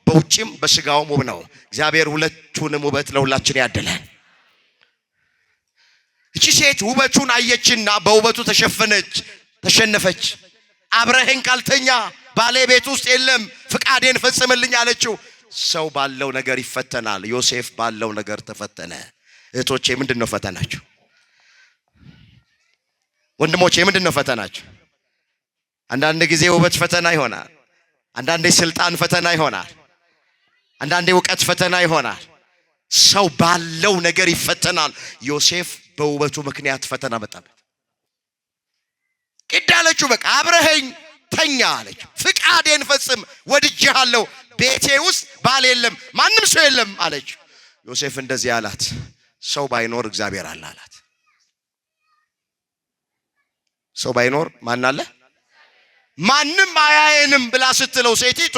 በውጭም በስጋውም ውብ ነው። እግዚአብሔር ሁለቱንም ውበት ለሁላችን ያደለን። እቺ ሴት ውበቱን አየችና በውበቱ ተሸነፈች። አብረኸኝ ካልተኛ ባሌ ቤት ውስጥ የለም፣ ፍቃዴን ፈጽምልኝ አለችው። ሰው ባለው ነገር ይፈተናል። ዮሴፍ ባለው ነገር ተፈተነ። እህቶቼ ምንድነው ፈተናችሁ? ወንድሞቼ ምንድነው ፈተናችሁ? አንዳንድ ጊዜ ውበት ፈተና ይሆናል። አንዳንዴ ስልጣን ፈተና ይሆናል። አንዳንዴ ዕውቀት ፈተና ይሆናል። ሰው ባለው ነገር ይፈተናል። ዮሴፍ በውበቱ ምክንያት ፈተና መጣበት። ግድ አለችው። በቃ አብረኸኝ ተኛ አለች። ፍቃዴን ፈጽም ወድጄሃለሁ፣ ቤቴ ውስጥ ባል የለም ማንም ሰው የለም አለች። ዮሴፍ እንደዚህ አላት፣ ሰው ባይኖር እግዚአብሔር አለ አላት። ሰው ባይኖር ማን አለ? ማንም አያየንም ብላ ስትለው ሴቲቱ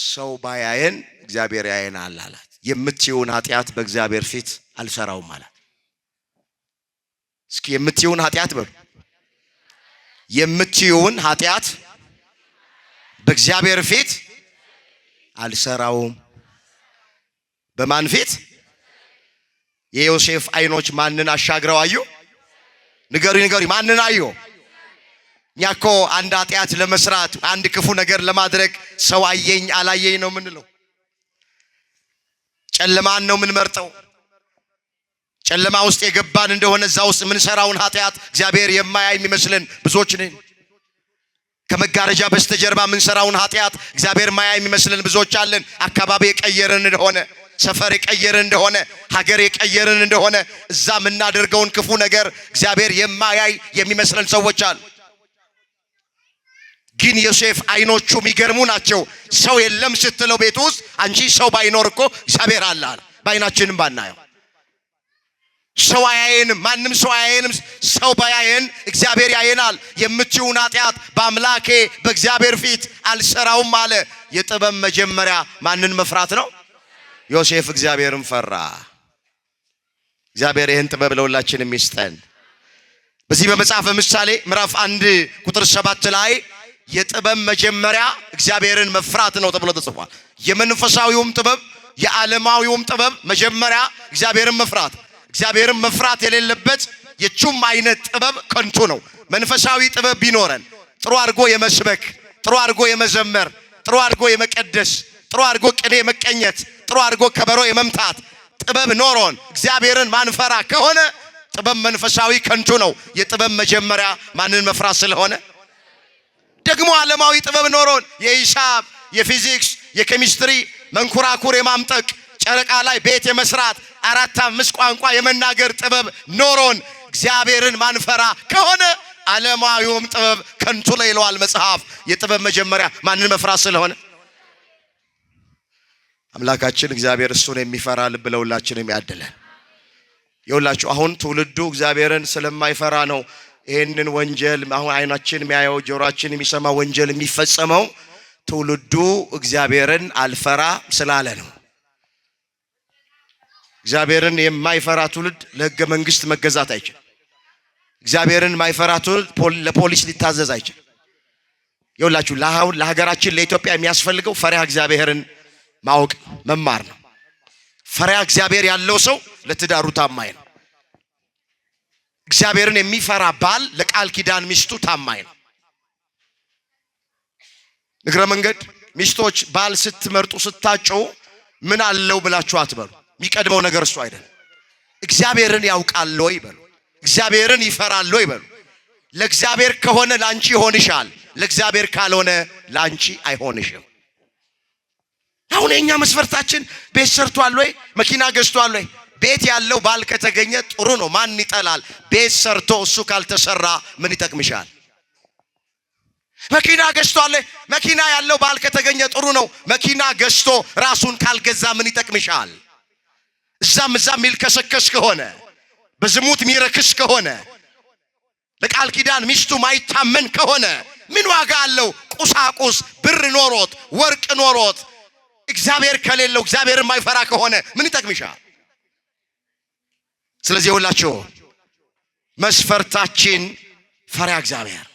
ሰው ባያየን እግዚአብሔር ያየናል አላት። የምትይውን ኃጢአት በእግዚአብሔር ፊት አልሰራውም አላት። እስኪ የምትይውን ኃጢአት በሉ። የምትይውን ኃጢአት በእግዚአብሔር ፊት አልሰራውም። በማን ፊት? የዮሴፍ አይኖች ማንን አሻግረው አዩ? ንገሪ ማንን አዩ? እኛ እኮ አንድ ኃጢአት ለመስራት አንድ ክፉ ነገር ለማድረግ ሰው አየኝ አላየኝ ነው ምንለው። ጨለማን ነው ምንመርጠው። ጨለማ ውስጥ የገባን እንደሆነ እዛ ውስጥ ምንሰራውን ኃጢአት እግዚአብሔር የማያይ የሚመስለን ብዙዎች ነን። ከመጋረጃ በስተጀርባ ምንሰራውን ኃጢአት እግዚአብሔር የማያይ የሚመስለን ብዙዎች አለን። አካባቢ የቀየረን እንደሆነ፣ ሰፈር የቀየረን እንደሆነ፣ ሀገር የቀየረን እንደሆነ እዛ ምናደርገውን ክፉ ነገር እግዚአብሔር የማያይ የሚመስለን ሰዎች አሉ። ግን ዮሴፍ አይኖቹ የሚገርሙ ናቸው። ሰው የለም ስትለው ቤት ውስጥ አንቺ ሰው ባይኖር እኮ እግዚአብሔር አለ አለ። ባይናችንም ባናየው ሰው አያየንም፣ ማንም ሰው አያየንም። ሰው ባያየን እግዚአብሔር ያየናል። የምትይውን ኃጢአት በአምላኬ በእግዚአብሔር ፊት አልሰራውም አለ። የጥበብ መጀመሪያ ማንን መፍራት ነው? ዮሴፍ እግዚአብሔርን ፈራ። እግዚአብሔር ይህን ጥበብ ለሁላችንም ይስጠን። በዚህ በመጽሐፈ ምሳሌ ምዕራፍ 1 ቁጥር 7 ላይ የጥበብ መጀመሪያ እግዚአብሔርን መፍራት ነው ተብሎ ተጽፏል። የመንፈሳዊውም ጥበብ የዓለማዊውም ጥበብ መጀመሪያ እግዚአብሔርን መፍራት። እግዚአብሔርን መፍራት የሌለበት የቹም አይነት ጥበብ ከንቱ ነው። መንፈሳዊ ጥበብ ቢኖረን ጥሩ አድርጎ የመስበክ፣ ጥሩ አድርጎ የመዘመር፣ ጥሩ አድርጎ የመቀደስ፣ ጥሩ አድርጎ ቅኔ መቀኘት፣ ጥሩ አድርጎ ከበሮ የመምታት ጥበብ ኖሮን እግዚአብሔርን ማንፈራ ከሆነ ጥበብ መንፈሳዊ ከንቱ ነው። የጥበብ መጀመሪያ ማንን መፍራት ስለሆነ ደግሞ ዓለማዊ ጥበብ ኖሮን የሂሳብ፣ የፊዚክስ፣ የኬሚስትሪ መንኮራኩር የማምጠቅ ጨረቃ ላይ ቤት የመስራት 4-5 ቋንቋ የመናገር ጥበብ ኖሮን እግዚአብሔርን ማንፈራ ከሆነ ዓለማዊውም ጥበብ ከንቱ ነው ይለዋል መጽሐፍ። የጥበብ መጀመሪያ ማንን መፍራት ስለሆነ አምላካችን እግዚአብሔር እሱን የሚፈራ ልብ ለሁላችንም ያድለን። ይኸውላችሁ አሁን ትውልዱ እግዚአብሔርን ስለማይፈራ ነው ይህንን ወንጀል አሁን አይናችን የሚያየው ጆሮአችን የሚሰማ ወንጀል የሚፈጸመው። ትውልዱ እግዚአብሔርን አልፈራ ስላለ ነው። እግዚአብሔርን የማይፈራ ትውልድ ለሕገ መንግስት መገዛት አይችልም። እግዚአብሔርን የማይፈራ ትውልድ ለፖሊስ ሊታዘዝ አይችልም። ይኸውላችሁ ለሀገራችን ለኢትዮጵያ የሚያስፈልገው ፈሪሃ እግዚአብሔርን ማወቅ መማር ነው። ፈሪሃ እግዚአብሔር ያለው ሰው ለትዳሩ ታማኝ ነው። እግዚአብሔርን የሚፈራ ባል ለቃል ኪዳን ሚስቱ ታማኝ ነው። እግረ መንገድ ሚስቶች ባል ስትመርጡ ስታጩ ምን አለው ብላችሁ አትበሉ። የሚቀድመው ነገር እሱ አይደለም። እግዚአብሔርን ያውቃል ወይ በሉ። እግዚአብሔርን ይፈራል ወይ በሉ። ለእግዚአብሔር ከሆነ ላንቺ ይሆንሻል፣ ለእግዚአብሔር ካልሆነ ላንቺ አይሆንሽም። አሁን የኛ መስፈርታችን ቤት ሰርቷል ወይ፣ መኪና ገዝቷል ወይ? ቤት ያለው ባል ከተገኘ ጥሩ ነው፣ ማን ይጠላል? ቤት ሰርቶ እሱ ካልተሰራ ምን ይጠቅምሻል? መኪና ገዝቷል፣ መኪና ያለው ባል ከተገኘ ጥሩ ነው፣ መኪና ገዝቶ ራሱን ካልገዛ ምን ይጠቅምሻል? እዛም ሚልከሰከስ ከሆነ በዝሙት ሚረክስ ከሆነ ለቃል ኪዳን ሚስቱ ማይታመን ከሆነ ምን ዋጋ አለው? ቁሳቁስ ብር ኖሮት ወርቅ ኖሮት እግዚአብሔር ከሌለው እግዚአብሔርን ማይፈራ ከሆነ ምን ይጠቅምሻል? ስለዚህ ሁላችሁ መስፈርታችን ፈሪሃ እግዚአብሔር፣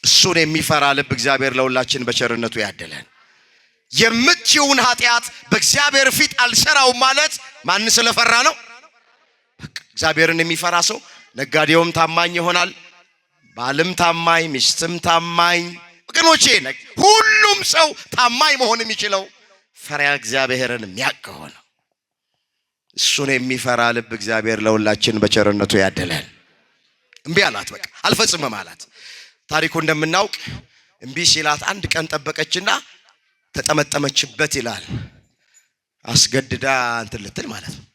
እሱን የሚፈራ ልብ እግዚአብሔር ለሁላችን በቸርነቱ ያድለን። የምትይውን ኃጢአት በእግዚአብሔር ፊት አልሰራውም ማለት ማን ስለፈራ ነው? እግዚአብሔርን የሚፈራ ሰው ነጋዴውም ታማኝ ይሆናል፣ ባልም ታማኝ፣ ሚስትም ታማኝ። ወገኖቼ ሁሉም ሰው ታማኝ መሆን የሚችለው ፈሪሃ እግዚአብሔርን የሚያውቅ ከሆነ እሱን የሚፈራ ልብ እግዚአብሔር ለሁላችን በቸርነቱ ያድለን። እምቢ አላት፣ በቃ አልፈጽምም አላት። ታሪኩ እንደምናውቅ እምቢ ሲላት አንድ ቀን ጠበቀችና ተጠመጠመችበት ይላል። አስገድዳ እንትን ልትል ማለት ነው።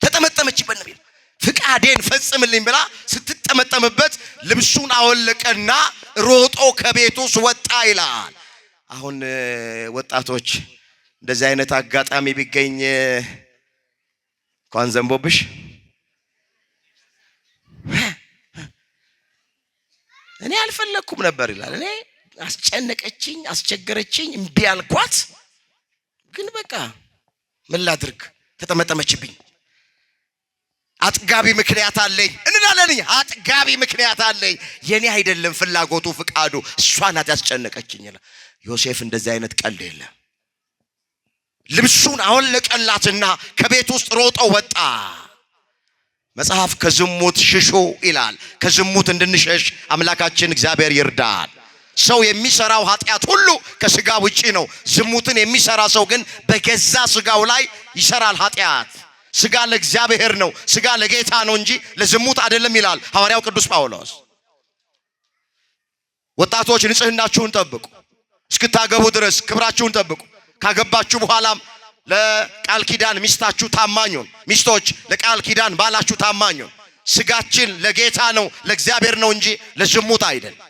ተጠመጠመችበት ነው። ፍቃዴን ፈጽምልኝ ብላ ስትጠመጠምበት ልብሱን አወለቀና ሮጦ ከቤቱ ወጣ ይላል። አሁን ወጣቶች እንደዚህ አይነት አጋጣሚ ቢገኝ እንኳን ዘንቦብሽ እኔ አልፈለኩም ነበር ይላል። እኔ አስጨነቀችኝ፣ አስቸገረችኝ፣ እምቢ አልኳት፣ ግን በቃ ምን ላድርግ ተጠመጠመችብኝ። አጥጋቢ ምክንያት አለኝ እንላለን። አጥጋቢ ምክንያት አለኝ፣ የኔ አይደለም ፍላጎቱ ፍቃዱ፣ እሷ ናት ያስጨነቀችኝ ይላል። ዮሴፍ እንደዚህ አይነት ቀልድ የለም። ልብሱን አወለቀላትና ከቤት ውስጥ ሮጦ ወጣ። መጽሐፍ ከዝሙት ሽሹ ይላል። ከዝሙት እንድንሸሽ አምላካችን እግዚአብሔር ይርዳል። ሰው የሚሰራው ኃጢአት ሁሉ ከስጋ ውጪ ነው። ዝሙትን የሚሰራ ሰው ግን በገዛ ስጋው ላይ ይሰራል ኃጢአት። ስጋ ለእግዚአብሔር ነው፣ ስጋ ለጌታ ነው እንጂ ለዝሙት አይደለም ይላል ሐዋርያው ቅዱስ ጳውሎስ። ወጣቶች ንጽህናችሁን ጠብቁ፣ እስክታገቡ ድረስ ክብራችሁን ጠብቁ። ካገባችሁ በኋላም ለቃል ኪዳን ሚስታችሁ ታማኙን፣ ሚስቶች ለቃል ኪዳን ባላችሁ ታማኙን። ስጋችን ለጌታ ነው ለእግዚአብሔር ነው እንጂ ለዝሙት አይደለም።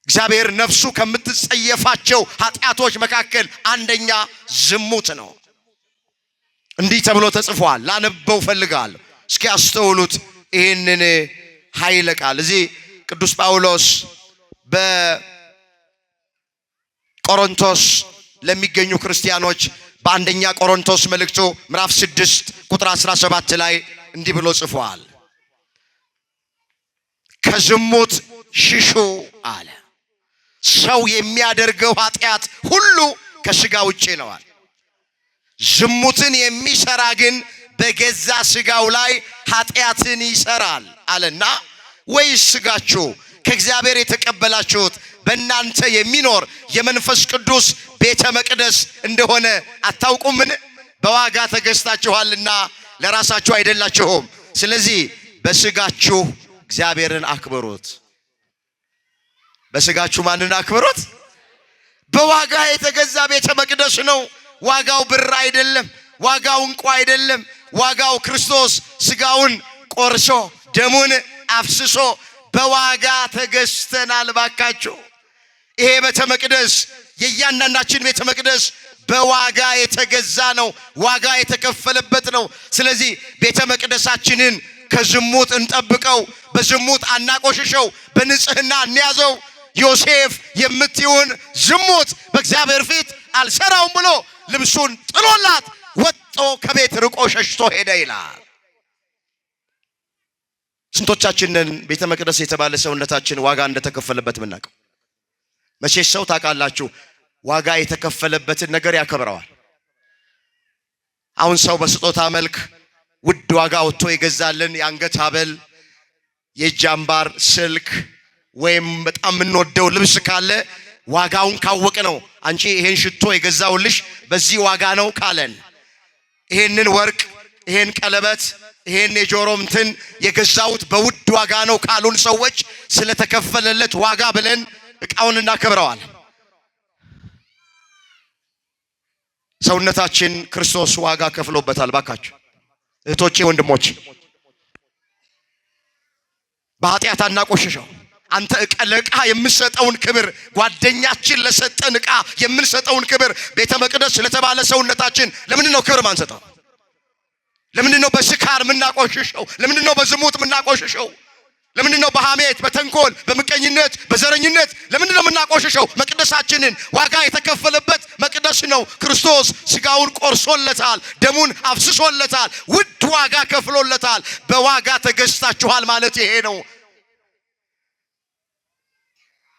እግዚአብሔር ነፍሱ ከምትጸየፋቸው ኃጢአቶች መካከል አንደኛ ዝሙት ነው። እንዲህ ተብሎ ተጽፏል። ላነበው ፈልጋለሁ፣ እስኪ አስተውሉት ይህንን ኃይለ ቃል። እዚህ ቅዱስ ጳውሎስ በቆሮንቶስ ለሚገኙ ክርስቲያኖች በአንደኛ ቆሮንቶስ መልእክቱ ምዕራፍ 6 ቁጥር 17 ላይ እንዲህ ብሎ ጽፏል። ከዝሙት ሽሹ አለ። ሰው የሚያደርገው ኃጢአት ሁሉ ከስጋ ውጪ ነዋል። ዝሙትን የሚሰራ ግን በገዛ ስጋው ላይ ኃጢአትን ይሰራል አለና፣ ወይስ ስጋችሁ ከእግዚአብሔር የተቀበላችሁት በእናንተ የሚኖር የመንፈስ ቅዱስ ቤተ መቅደስ እንደሆነ አታውቁምን? በዋጋ ተገዝታችኋልና ለራሳችሁ አይደላችሁም። ስለዚህ በስጋችሁ እግዚአብሔርን አክብሩት። በስጋችሁ ማንን አክብሩት? በዋጋ የተገዛ ቤተ መቅደስ ነው። ዋጋው ብር አይደለም፣ ዋጋው እንቁ አይደለም። ዋጋው ክርስቶስ ስጋውን ቆርሶ ደሙን አፍስሶ በዋጋ ተገዝተናል። ባካችሁ ይሄ ቤተ መቅደስ የእያንዳንዳችን ቤተ መቅደስ በዋጋ የተገዛ ነው፣ ዋጋ የተከፈለበት ነው። ስለዚህ ቤተ መቅደሳችንን ከዝሙት እንጠብቀው፣ በዝሙት አናቆሽሸው፣ በንጽህና እንያዘው። ዮሴፍ የምትይውን ዝሙት በእግዚአብሔር ፊት አልሰራውም ብሎ ልብሱን ጥሎላት ወጥቶ ከቤት ርቆ ሸሽቶ ሄደ ይላል። ስንቶቻችንን ቤተ መቅደስ የተባለ ሰውነታችን ዋጋ እንደተከፈለበት ምናውቀው? መቼ ሰው ታውቃላችሁ ዋጋ የተከፈለበትን ነገር ያከብረዋል። አሁን ሰው በስጦታ መልክ ውድ ዋጋ ወጥቶ የገዛልን የአንገት ሐብል፣ የእጅ አምባር፣ ስልክ ወይም በጣም የምንወደው ልብስ ካለ ዋጋውን ካወቅ ነው። አንቺ ይሄን ሽቶ የገዛውልሽ በዚህ ዋጋ ነው ካለን፣ ይሄንን ወርቅ፣ ይሄን ቀለበት፣ ይሄን የጆሮ እንትን የገዛውት በውድ ዋጋ ነው ካሉን ሰዎች ስለተከፈለለት ዋጋ ብለን እቃውን እናከብረዋል። ሰውነታችን ክርስቶስ ዋጋ ከፍሎበታል። ባካችሁ እህቶቼ፣ ወንድሞቼ በኃጢአት አናቆሽሸው። አንተ ለዕቃ የምንሰጠውን ክብር፣ ጓደኛችን ለሰጠን ዕቃ የምንሰጠውን ክብር፣ ቤተ መቅደስ ለተባለ ሰውነታችን ለምንድን ነው ክብር ማንሰጠው? ለምንድን ነው በስካር የምናቆሽሸው? ለምንድን ነው በዝሙት የምናቆሽሸው? ለምንድን ነው በሐሜት፣ በተንኮል፣ በምቀኝነት፣ በዘረኝነት ለምንድን ነው የምናቆሽሸው? መቅደሳችንን ዋጋ የተከፈለበት መቅደስ ነው። ክርስቶስ ስጋውን ቆርሶለታል፣ ደሙን አፍስሶለታል፣ ውድ ዋጋ ከፍሎለታል። በዋጋ ተገዝታችኋል ማለት ይሄ ነው።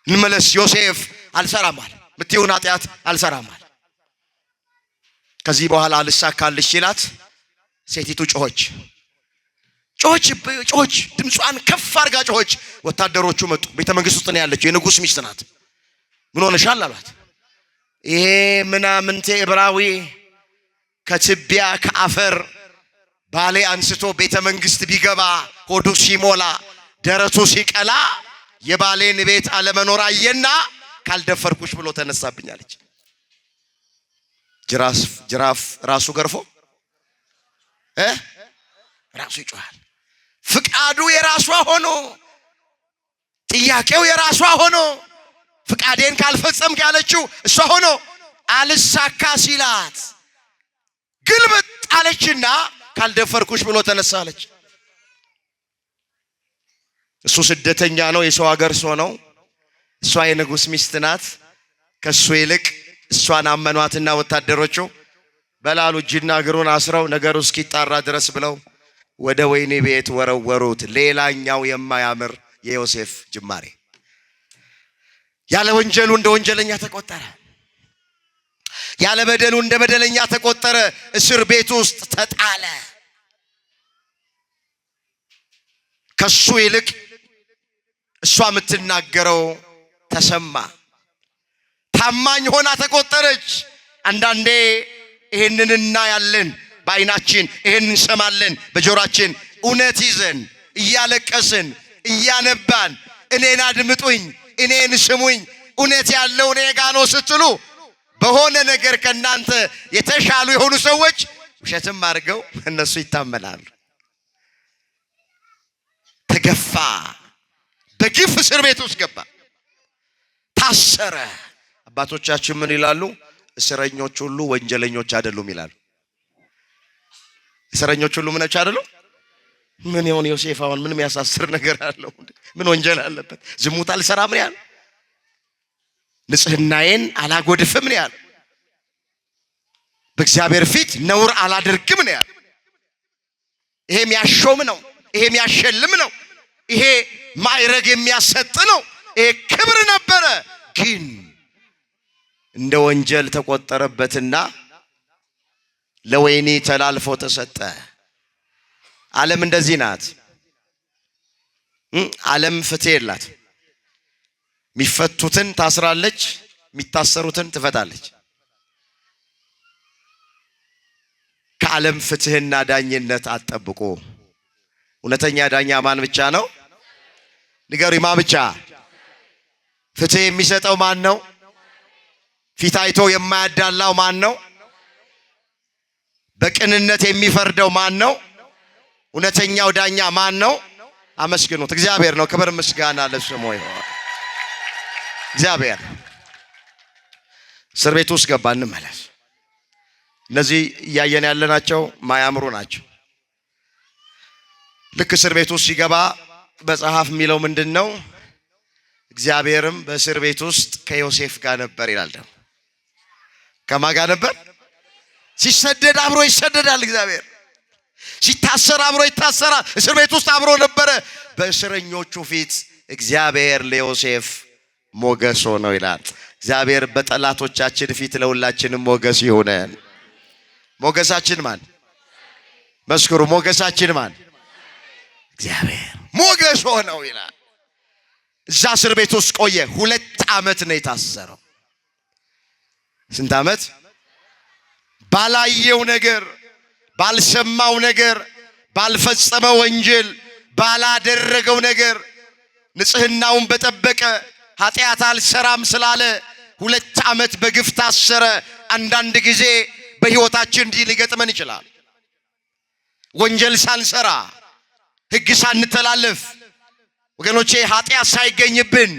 እንመለስ። ዮሴፍ አልሰራም አለ። ምትዩን ኃጢአት አልሰራም አለ። ከዚህ በኋላ አልሳካልሽ ሲላት ሴቲቱ ጮኸች፣ ድምጿን ከፍ አድርጋ ጮኸች። ወታደሮቹ መጡ። ቤተ መንግስት ውስጥ ነው ያለችው፣ የንጉስ ሚስት ናት። ምን ሆነሻል አሏት። ይሄ ምናምንቴ ዕብራዊ ከትቢያ ከአፈር ባሌ አንስቶ ቤተ መንግስት ቢገባ ሆዱ ሲሞላ ደረቱ ሲቀላ የባሌን ቤት አለመኖር አየና ካልደፈርኩሽ ብሎ ተነሳብኝ አለች። ጅራፍ ራሱ ገርፎ ራሱ ይጮሃል። ፍቃዱ የራሷ ሆኖ ጥያቄው የራሷ ሆኖ ፍቃዴን ካልፈጸምክ ያለችው እሷ ሆኖ አልሳካ ሲላት ግልብጥ አለችና ካልደፈርኩሽ ብሎ ተነሳለች። እሱ ስደተኛ ነው፣ የሰው ሀገር ሰው ነው። እሷ የንጉሥ ሚስት ናት። ከሱ ይልቅ እሷን አመኗትና ወታደሮቹ በላሉ እጅና እግሩን አስረው ነገሩ እስኪጣራ ድረስ ብለው ወደ ወህኒ ቤት ወረወሩት። ሌላኛው የማያምር የዮሴፍ ጅማሬ። ያለ ወንጀሉ እንደ ወንጀለኛ ተቆጠረ። ያለ በደሉ እንደ በደለኛ ተቆጠረ። እስር ቤት ውስጥ ተጣለ። ከሱ ይልቅ እሷ የምትናገረው ተሰማ። ታማኝ ሆና ተቆጠረች። አንዳንዴ ይሄንን እናያለን በዓይናችን፣ ይሄንን እንሰማለን በጆሮአችን። እውነት ይዘን እያለቀስን እያነባን እኔን አድምጡኝ፣ እኔን ስሙኝ፣ እውነት ያለው እኔ ጋ ነው ስትሉ በሆነ ነገር ከናንተ የተሻሉ የሆኑ ሰዎች ውሸትም አድርገው እነሱ ይታመናሉ። ተገፋ፣ በግፍ እስር ቤት ውስጥ ገባ፣ ታሰረ። አባቶቻችን ምን ይላሉ? እስረኞች ሁሉ ወንጀለኞች አይደሉም ይላሉ። እስረኞች ሁሉ ምኖች አይደሉም? ምን ይሆን ዮሴፍ አሁን ምን የሚያሳስር ነገር አለው? ምን ወንጀል አለበት? ዝሙት አልሰራም ነው ያለው። ንጽህናዬን አላጎድፍም ነው ያለው። በእግዚአብሔር ፊት ነውር አላደርግም ነው ያለው። ይሄ የሚያሾም ነው፣ ይሄ የሚያሸልም ነው፣ ይሄ ማዕረግ የሚያሰጥ ነው፣ ይሄ ክብር ነበረ። ግን እንደ ወንጀል ተቆጠረበትና ለወህኒ ተላልፎ ተሰጠ። ዓለም እንደዚህ ናት። ዓለም ፍትህ የላት። የሚፈቱትን ታስራለች፣ የሚታሰሩትን ትፈታለች። ከዓለም ፍትህና ዳኝነት አትጠብቁ። እውነተኛ ዳኛ ማን ብቻ ነው? ንገሩኝ፣ ማን ብቻ? ፍትህ የሚሰጠው ማን ነው? ፊት አይቶ የማያዳላው ማን ነው? በቅንነት የሚፈርደው ማን ነው? እውነተኛው ዳኛ ማን ነው? አመስግኑት። እግዚአብሔር ነው። ክብር ምስጋና ለስሙ ይሁን። እግዚአብሔር። እስር ቤት ውስጥ ገባ። እንመለስ። እነዚህ እያየን ያለናቸው ማያምሩ ናቸው። ልክ እስር ቤት ውስጥ ሲገባ በጸሐፍ የሚለው ምንድነው? እግዚአብሔርም በእስር ቤት ውስጥ ከዮሴፍ ጋር ነበር ይላል። ደግሞ ከማን ጋር ነበር? ሲሰደድ አብሮ ይሰደዳል። እግዚአብሔር ሲታሰር አብሮ ይታሰራል። እስር ቤት ውስጥ አብሮ ነበረ። በእስረኞቹ ፊት እግዚአብሔር ለዮሴፍ ሞገስ ሆነው ይላል። እግዚአብሔር በጠላቶቻችን ፊት ለሁላችንም ሞገስ ይሁነን። ሞገሳችን ማን? መስክሩ። ሞገሳችን ማን? እግዚአብሔር ሞገስ ሆነው ይላል። እዛ እስር ቤት ውስጥ ቆየ። 2 ዓመት ነው የታሰረው። ስንት ዓመት? ባላየው ነገር፣ ባልሰማው ነገር፣ ባልፈጸመው ወንጀል፣ ባላደረገው ነገር ንጽህናውን በጠበቀ ኃጢአት አልሰራም ስላለ 2 ዓመት በግፍ ታሰረ። አንዳንድ ጊዜ በሕይወታችን እንዲህ ሊገጥመን ይችላል። ወንጀል ሳንሰራ፣ ሕግ ሳንተላለፍ፣ ወገኖቼ ኃጢአት ሳይገኝብን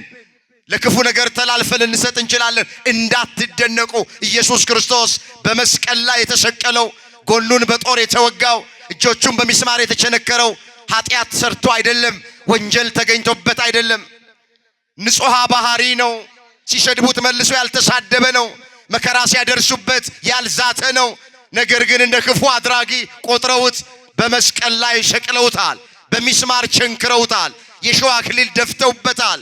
ለክፉ ነገር ተላልፈን እንሰጥ እንችላለን። እንዳትደነቁ። ኢየሱስ ክርስቶስ በመስቀል ላይ የተሰቀለው፣ ጎኑን በጦር የተወጋው፣ እጆቹን በሚስማር የተቸነከረው ኃጢአት ሰርቶ አይደለም፣ ወንጀል ተገኝቶበት አይደለም። ንጹሕ ባህሪ ነው። ሲሰድቡት መልሶ ያልተሳደበ ነው። መከራ ሲያደርሱበት ያልዛተ ነው። ነገር ግን እንደ ክፉ አድራጊ ቆጥረውት በመስቀል ላይ ሰቅለውታል። በሚስማር ቸንክረውታል። የሸዋ አክሊል ደፍተውበታል።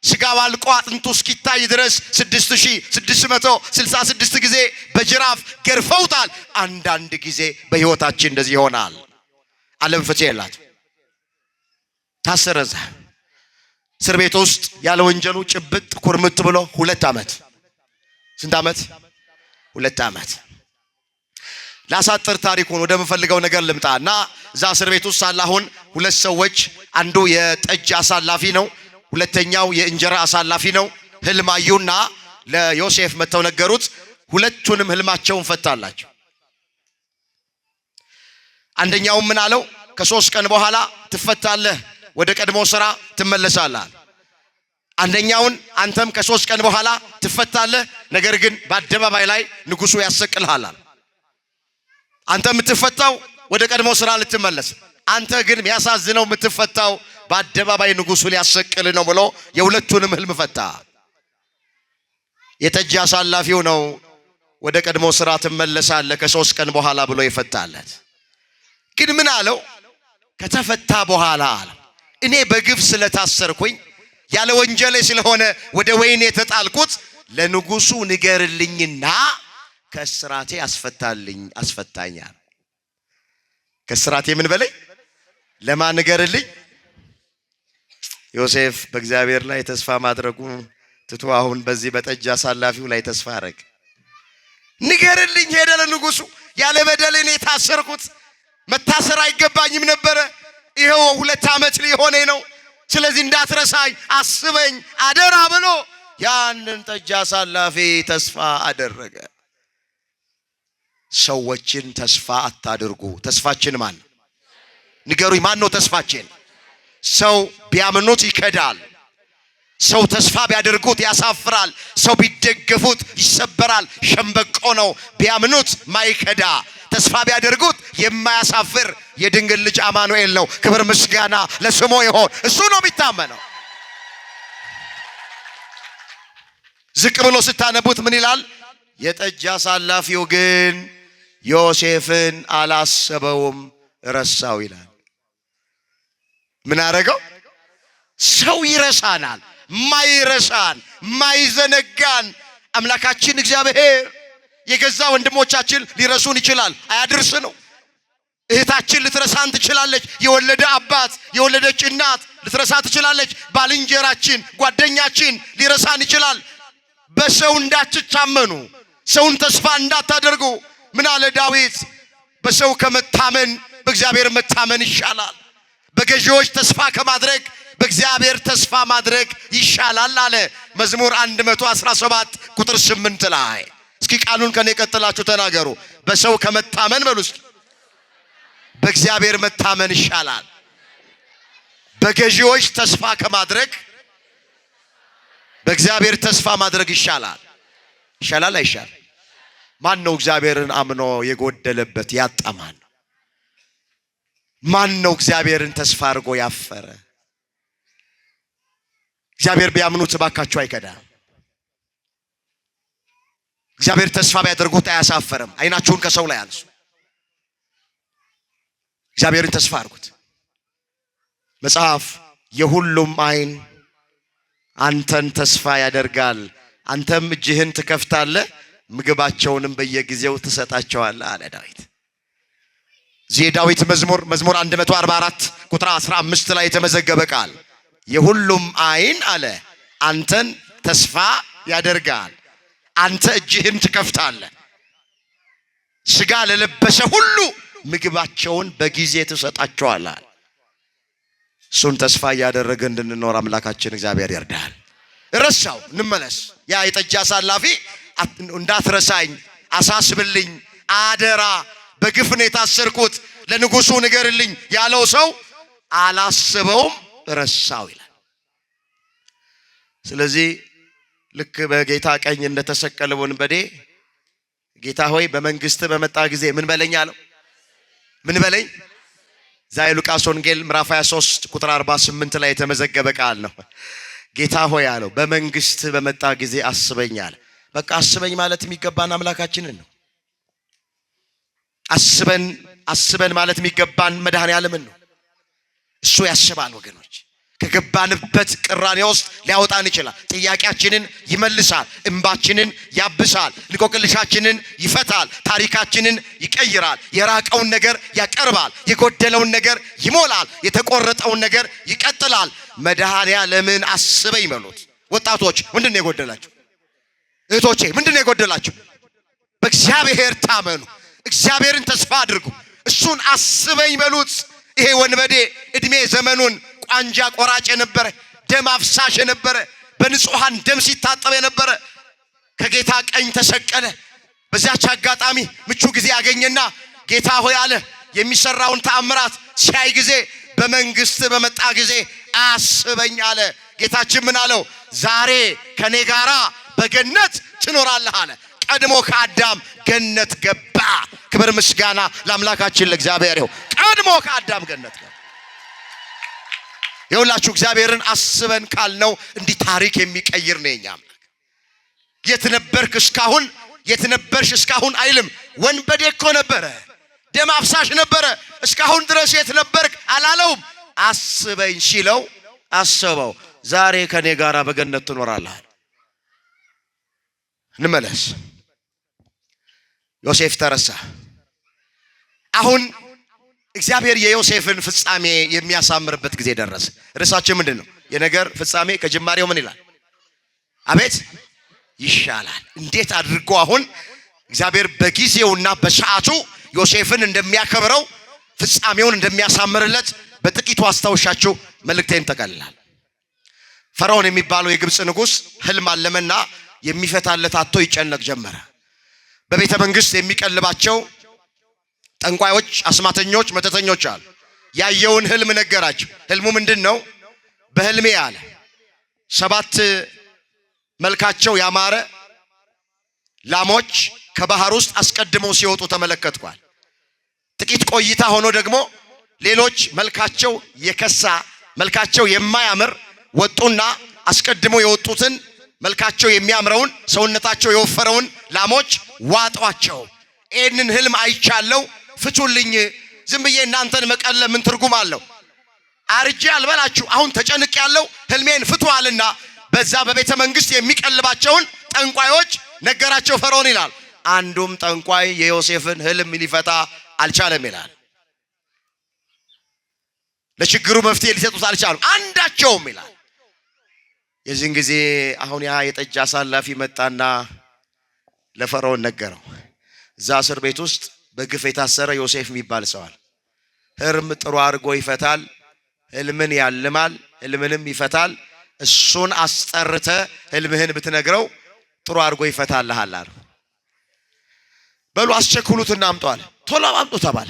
ስጋው አልቆ አጥንቱ እስኪታይ ድረስ 6666 ጊዜ በጅራፍ ገርፈውታል። አንዳንድ ጊዜ በሕይወታችን እንደዚህ ይሆናል። ዓለም ፍትህ የላት። ታሰረዘ እስር ቤት ውስጥ ያለ ወንጀሉ ጭብጥ ኩርምት ብሎ 2 ዓመት። ስንት ዓመት? 2 ዓመት። ላሳጥር ታሪኩን ወደ ምፈልገው ነገር ልምጣና እዛ እስር ቤት ውስጥ ሳለ አሁን 2 ሰዎች፣ አንዱ የጠጅ አሳላፊ ነው፣ ሁለተኛው የእንጀራ አሳላፊ ነው። ህልም አዩና ለዮሴፍ መተው ነገሩት። ሁለቱንም ህልማቸውን ፈታላቸው። አንደኛው ምን አለው? ከ3 ቀን በኋላ ትፈታለህ፣ ወደ ቀድሞ ስራ ትመለሳለህ። አንደኛውን አንተም ከ3 ቀን በኋላ ትፈታለህ፣ ነገር ግን በአደባባይ ላይ ንጉሱ ያሰቅልሃል። አንተ የምትፈታው ወደ ቀድሞ ስራ ልትመለስ፣ አንተ ግን የሚያሳዝነው የምትፈታው በአደባባይ ንጉሱ ሊያሰቅል ነው ብሎ የሁለቱንም ህልም ፈታ። የጠጅ አሳላፊው ነው ወደ ቀድሞ ስራ ትመለሳለህ ከ3 ቀን በኋላ ብሎ ይፈታለት። ግን ምን አለው? ከተፈታ በኋላ አለ እኔ በግፍ ስለታሰርኩኝ ያለ ወንጀሌ ስለሆነ ወደ ወይኔ የተጣልኩት ለንጉሱ ንገርልኝና ከስራቴ አስፈታኛል። ከስራቴ ምን በለኝ? ለማን ንገርልኝ? ዮሴፍ በእግዚአብሔር ላይ ተስፋ ማድረጉ ትቶ አሁን በዚህ በጠጅ አሳላፊው ላይ ተስፋ አረግ። ንገርልኝ ሄደ ለንጉሱ። ያለ በደሌ እኔ የታሰርኩት መታሰር አይገባኝም ነበረ። ይሄው 2 ዓመት ሊሆነኝ ነው። ስለዚህ እንዳትረሳኝ አስበኝ አደራ ብሎ ያንን ጠጅ አሳላፊ ተስፋ አደረገ። ሰዎችን ተስፋ አታድርጉ። ተስፋችን ማን? ንገሩኝ፣ ማን ነው ተስፋችን? ሰው ቢያምኑት ይከዳል። ሰው ተስፋ ቢያደርጉት ያሳፍራል። ሰው ቢደገፉት ይሰበራል። ሸምበቆ ነው ቢያምኑት ማይከዳ፣ ተስፋ ቢያደርጉት የማያሳፍር የድንግል ልጅ አማኑኤል ነው። ክብር ምስጋና ለስሙ ይሁን። እሱ ነው የሚታመነው። ዝቅ ብሎ ስታነቡት ምን ይላል? የጠጅ አሳላፊው ግን ዮሴፍን አላሰበውም፣ ረሳው ይላል። ምን አረገው? ሰው ይረሳናል። ማይረሳን ማይዘነጋን አምላካችን እግዚአብሔር የገዛ ወንድሞቻችን ሊረሱን ይችላል። አያድርስ ነው። እህታችን ልትረሳን ትችላለች። የወለደ አባት የወለደች እናት ልትረሳ ትችላለች። ባልንጀራችን ጓደኛችን ሊረሳን ይችላል። በሰው እንዳትታመኑ፣ ሰውን ተስፋ እንዳታደርጉ። ምን አለ ዳዊት? በሰው ከመታመን በእግዚአብሔር መታመን ይሻላል። በገዢዎች ተስፋ ከማድረግ በእግዚአብሔር ተስፋ ማድረግ ይሻላል አለ መዝሙር 117 ቁጥር 8 ላይ። እስኪ ቃሉን ከኔ ቀጥላችሁ ተናገሩ። በሰው ከመታመን በሉ እስኪ በእግዚአብሔር መታመን ይሻላል። በገዢዎች ተስፋ ከማድረግ በእግዚአብሔር ተስፋ ማድረግ ይሻላል። ይሻላል አይሻል? ማን ነው እግዚአብሔርን አምኖ የጎደለበት ያጣማን? ማን ነው እግዚአብሔርን ተስፋ አድርጎ ያፈረ? እግዚአብሔር ቢያምኑት ባካችሁ አይከዳም። እግዚአብሔር ተስፋ ቢያደርጉት አያሳፈርም። አይናችሁን ከሰው ላይ አንሱ። እግዚአብሔርን ተስፋ አድርጉት። መጽሐፍ የሁሉም አይን አንተን ተስፋ ያደርጋል፣ አንተም እጅህን ትከፍታለህ፣ ምግባቸውንም በየጊዜው ትሰጣቸዋለህ አለ ዳዊት። እዚህ ዳዊት መዝሙር 144 ቁጥር 15 ላይ የተመዘገበ ቃል የሁሉም አይን አለ አንተን ተስፋ ያደርጋል፣ አንተ እጅህን ትከፍታለህ፣ ስጋ ለለበሰ ሁሉ ምግባቸውን በጊዜ ትሰጣቸዋለህ። እሱን ተስፋ እያደረገ እንድንኖር አምላካችን እግዚአብሔር ይርዳል። ረሳው እንመለስ። ያ የጠጅ አሳላፊ እንዳትረሳኝ አሳስብልኝ አደራ፣ በግፍ ነው የታሰርኩት ለንጉሱ ንገርልኝ ያለው ሰው አላስበውም፣ ረሳው ይላል። ስለዚህ ልክ በጌታ ቀኝ እንደተሰቀለ ወንበዴ ጌታ ሆይ በመንግስት በመጣ ጊዜ ምን በለኝ አለው። ምን በለኝ? ዛይ ሉቃስ ወንጌል ምዕራፍ 23 ቁጥር 48 ላይ የተመዘገበ ቃል ነው። ጌታ ሆይ አለው በመንግስት በመጣ ጊዜ አስበኝ አለ። በቃ አስበኝ ማለት የሚገባን አምላካችንን ነው። አስበን ማለት የሚገባን መድኃኔዓለምን ነው። እሱ ያስባል ወገኖች። ከገባንበት ቅራኔ ውስጥ ሊያወጣን ይችላል። ጥያቄያችንን ይመልሳል፣ እንባችንን ያብሳል፣ እንቆቅልሻችንን ይፈታል፣ ታሪካችንን ይቀይራል፣ የራቀውን ነገር ያቀርባል፣ የጎደለውን ነገር ይሞላል፣ የተቆረጠውን ነገር ይቀጥላል። መድኃኔዓለምን አስበኝ በሉት። ወጣቶች ምንድን ነው የጎደላችሁ? እህቶቼ ምንድን ነው የጎደላችሁ? በእግዚአብሔር ታመኑ። እግዚአብሔርን ተስፋ አድርጉ። እሱን አስበኝ በሉት። ይሄ ወንበዴ እድሜ ዘመኑን ቋንጃ ቆራጭ የነበረ፣ ደም አፍሳሽ የነበረ፣ በንጹሃን ደም ሲታጠብ የነበረ ከጌታ ቀኝ ተሰቀለ። በዚያች አጋጣሚ ምቹ ጊዜ ያገኘና ጌታ ሆይ አለ። የሚሰራውን ተአምራት ሲያይ ጊዜ በመንግስት በመጣ ጊዜ አስበኝ አለ። ጌታችን ምን አለው? ዛሬ ከኔ ጋራ በገነት ትኖራለህ አለ። ቀድሞ ከአዳም ገነት ገባ። ክብር ምስጋና ለአምላካችን ለእግዚአብሔር ይሁን። ቀድሞ ከአዳም ገነት ገባ። ይኸውላችሁ እግዚአብሔርን አስበን ካልነው እንዲህ ታሪክ የሚቀይር ነው የኛ አምላክ። የት ነበርክ እስካሁን፣ የት ነበርሽ እስካሁን አይልም። ወንበዴ እኮ ነበረ፣ ደም አፍሳሽ ነበረ፣ እስካሁን ድረስ የት ነበርክ አላለውም። አስበኝ ሲለው አሰበው። ዛሬ ከኔ ጋራ በገነት ትኖራለህ። እንመለስ። ዮሴፍ ተረሳ። አሁን እግዚአብሔር የዮሴፍን ፍጻሜ የሚያሳምርበት ጊዜ ደረሰ። ርዕሳችን ምንድነው? የነገር ፍጻሜ ከጅማሬው ምን ይላል? አቤት ይሻላል። እንዴት አድርጎ አሁን እግዚአብሔር በጊዜውና በሰዓቱ ዮሴፍን እንደሚያከብረው ፍጻሜውን እንደሚያሳምርለት በጥቂቱ አስታውሻችሁ መልእክቴን ጠቅልላለሁ። ፈርዖን የሚባለው የግብፅ ንጉሥ ህልም አለመና የሚፈታለት አጥቶ ይጨነቅ ጀመረ። በቤተ መንግስት የሚቀልባቸው ጠንቋዮች፣ አስማተኞች፣ መተተኞች አሉ። ያየውን ህልም ነገራቸው። ህልሙ ምንድነው? በህልሜ አለ 7 መልካቸው ያማረ ላሞች ከባህር ውስጥ አስቀድመው ሲወጡ ተመለከትኳል። ጥቂት ቆይታ ሆኖ ደግሞ ሌሎች መልካቸው የከሳ መልካቸው የማያምር ወጡና አስቀድመው የወጡትን መልካቸው የሚያምረውን ሰውነታቸው የወፈረውን ላሞች ዋጧቸው። ይህንን ህልም አይቻለው፣ ፍቱልኝ። ዝም ብዬ እናንተን መቀለብ ምን ትርጉም አለው? አርጄ አልበላችሁ፣ አሁን ተጨንቅ ያለው ህልሜን ፍቱ አለና በዛ በቤተ መንግስት የሚቀልባቸውን ጠንቋዮች ነገራቸው ፈርዖን ይላል። አንዱም ጠንቋይ የዮሴፍን ህልም ሊፈታ አልቻለም ይላል። ለችግሩ መፍትሄ ሊሰጡት አልቻሉም አንዳቸውም ይላል። የዚህን ጊዜ አሁን ያ የጠጅ አሳላፊ መጣና ለፈርዖን ነገረው። እዛ እስር ቤት ውስጥ በግፍ የታሰረ ዮሴፍ የሚባል ሰዋል። ህልም ጥሩ አድርጎ ይፈታል፣ ህልምን ያልማል፣ ህልምንም ይፈታል። እሱን አስጠርተ ህልምህን ብትነግረው ጥሩ አድርጎ ይፈታልሃል አለ። በሉ አስቸኩሉትና አምጧል። ቶሎ አምጡ ተባለ።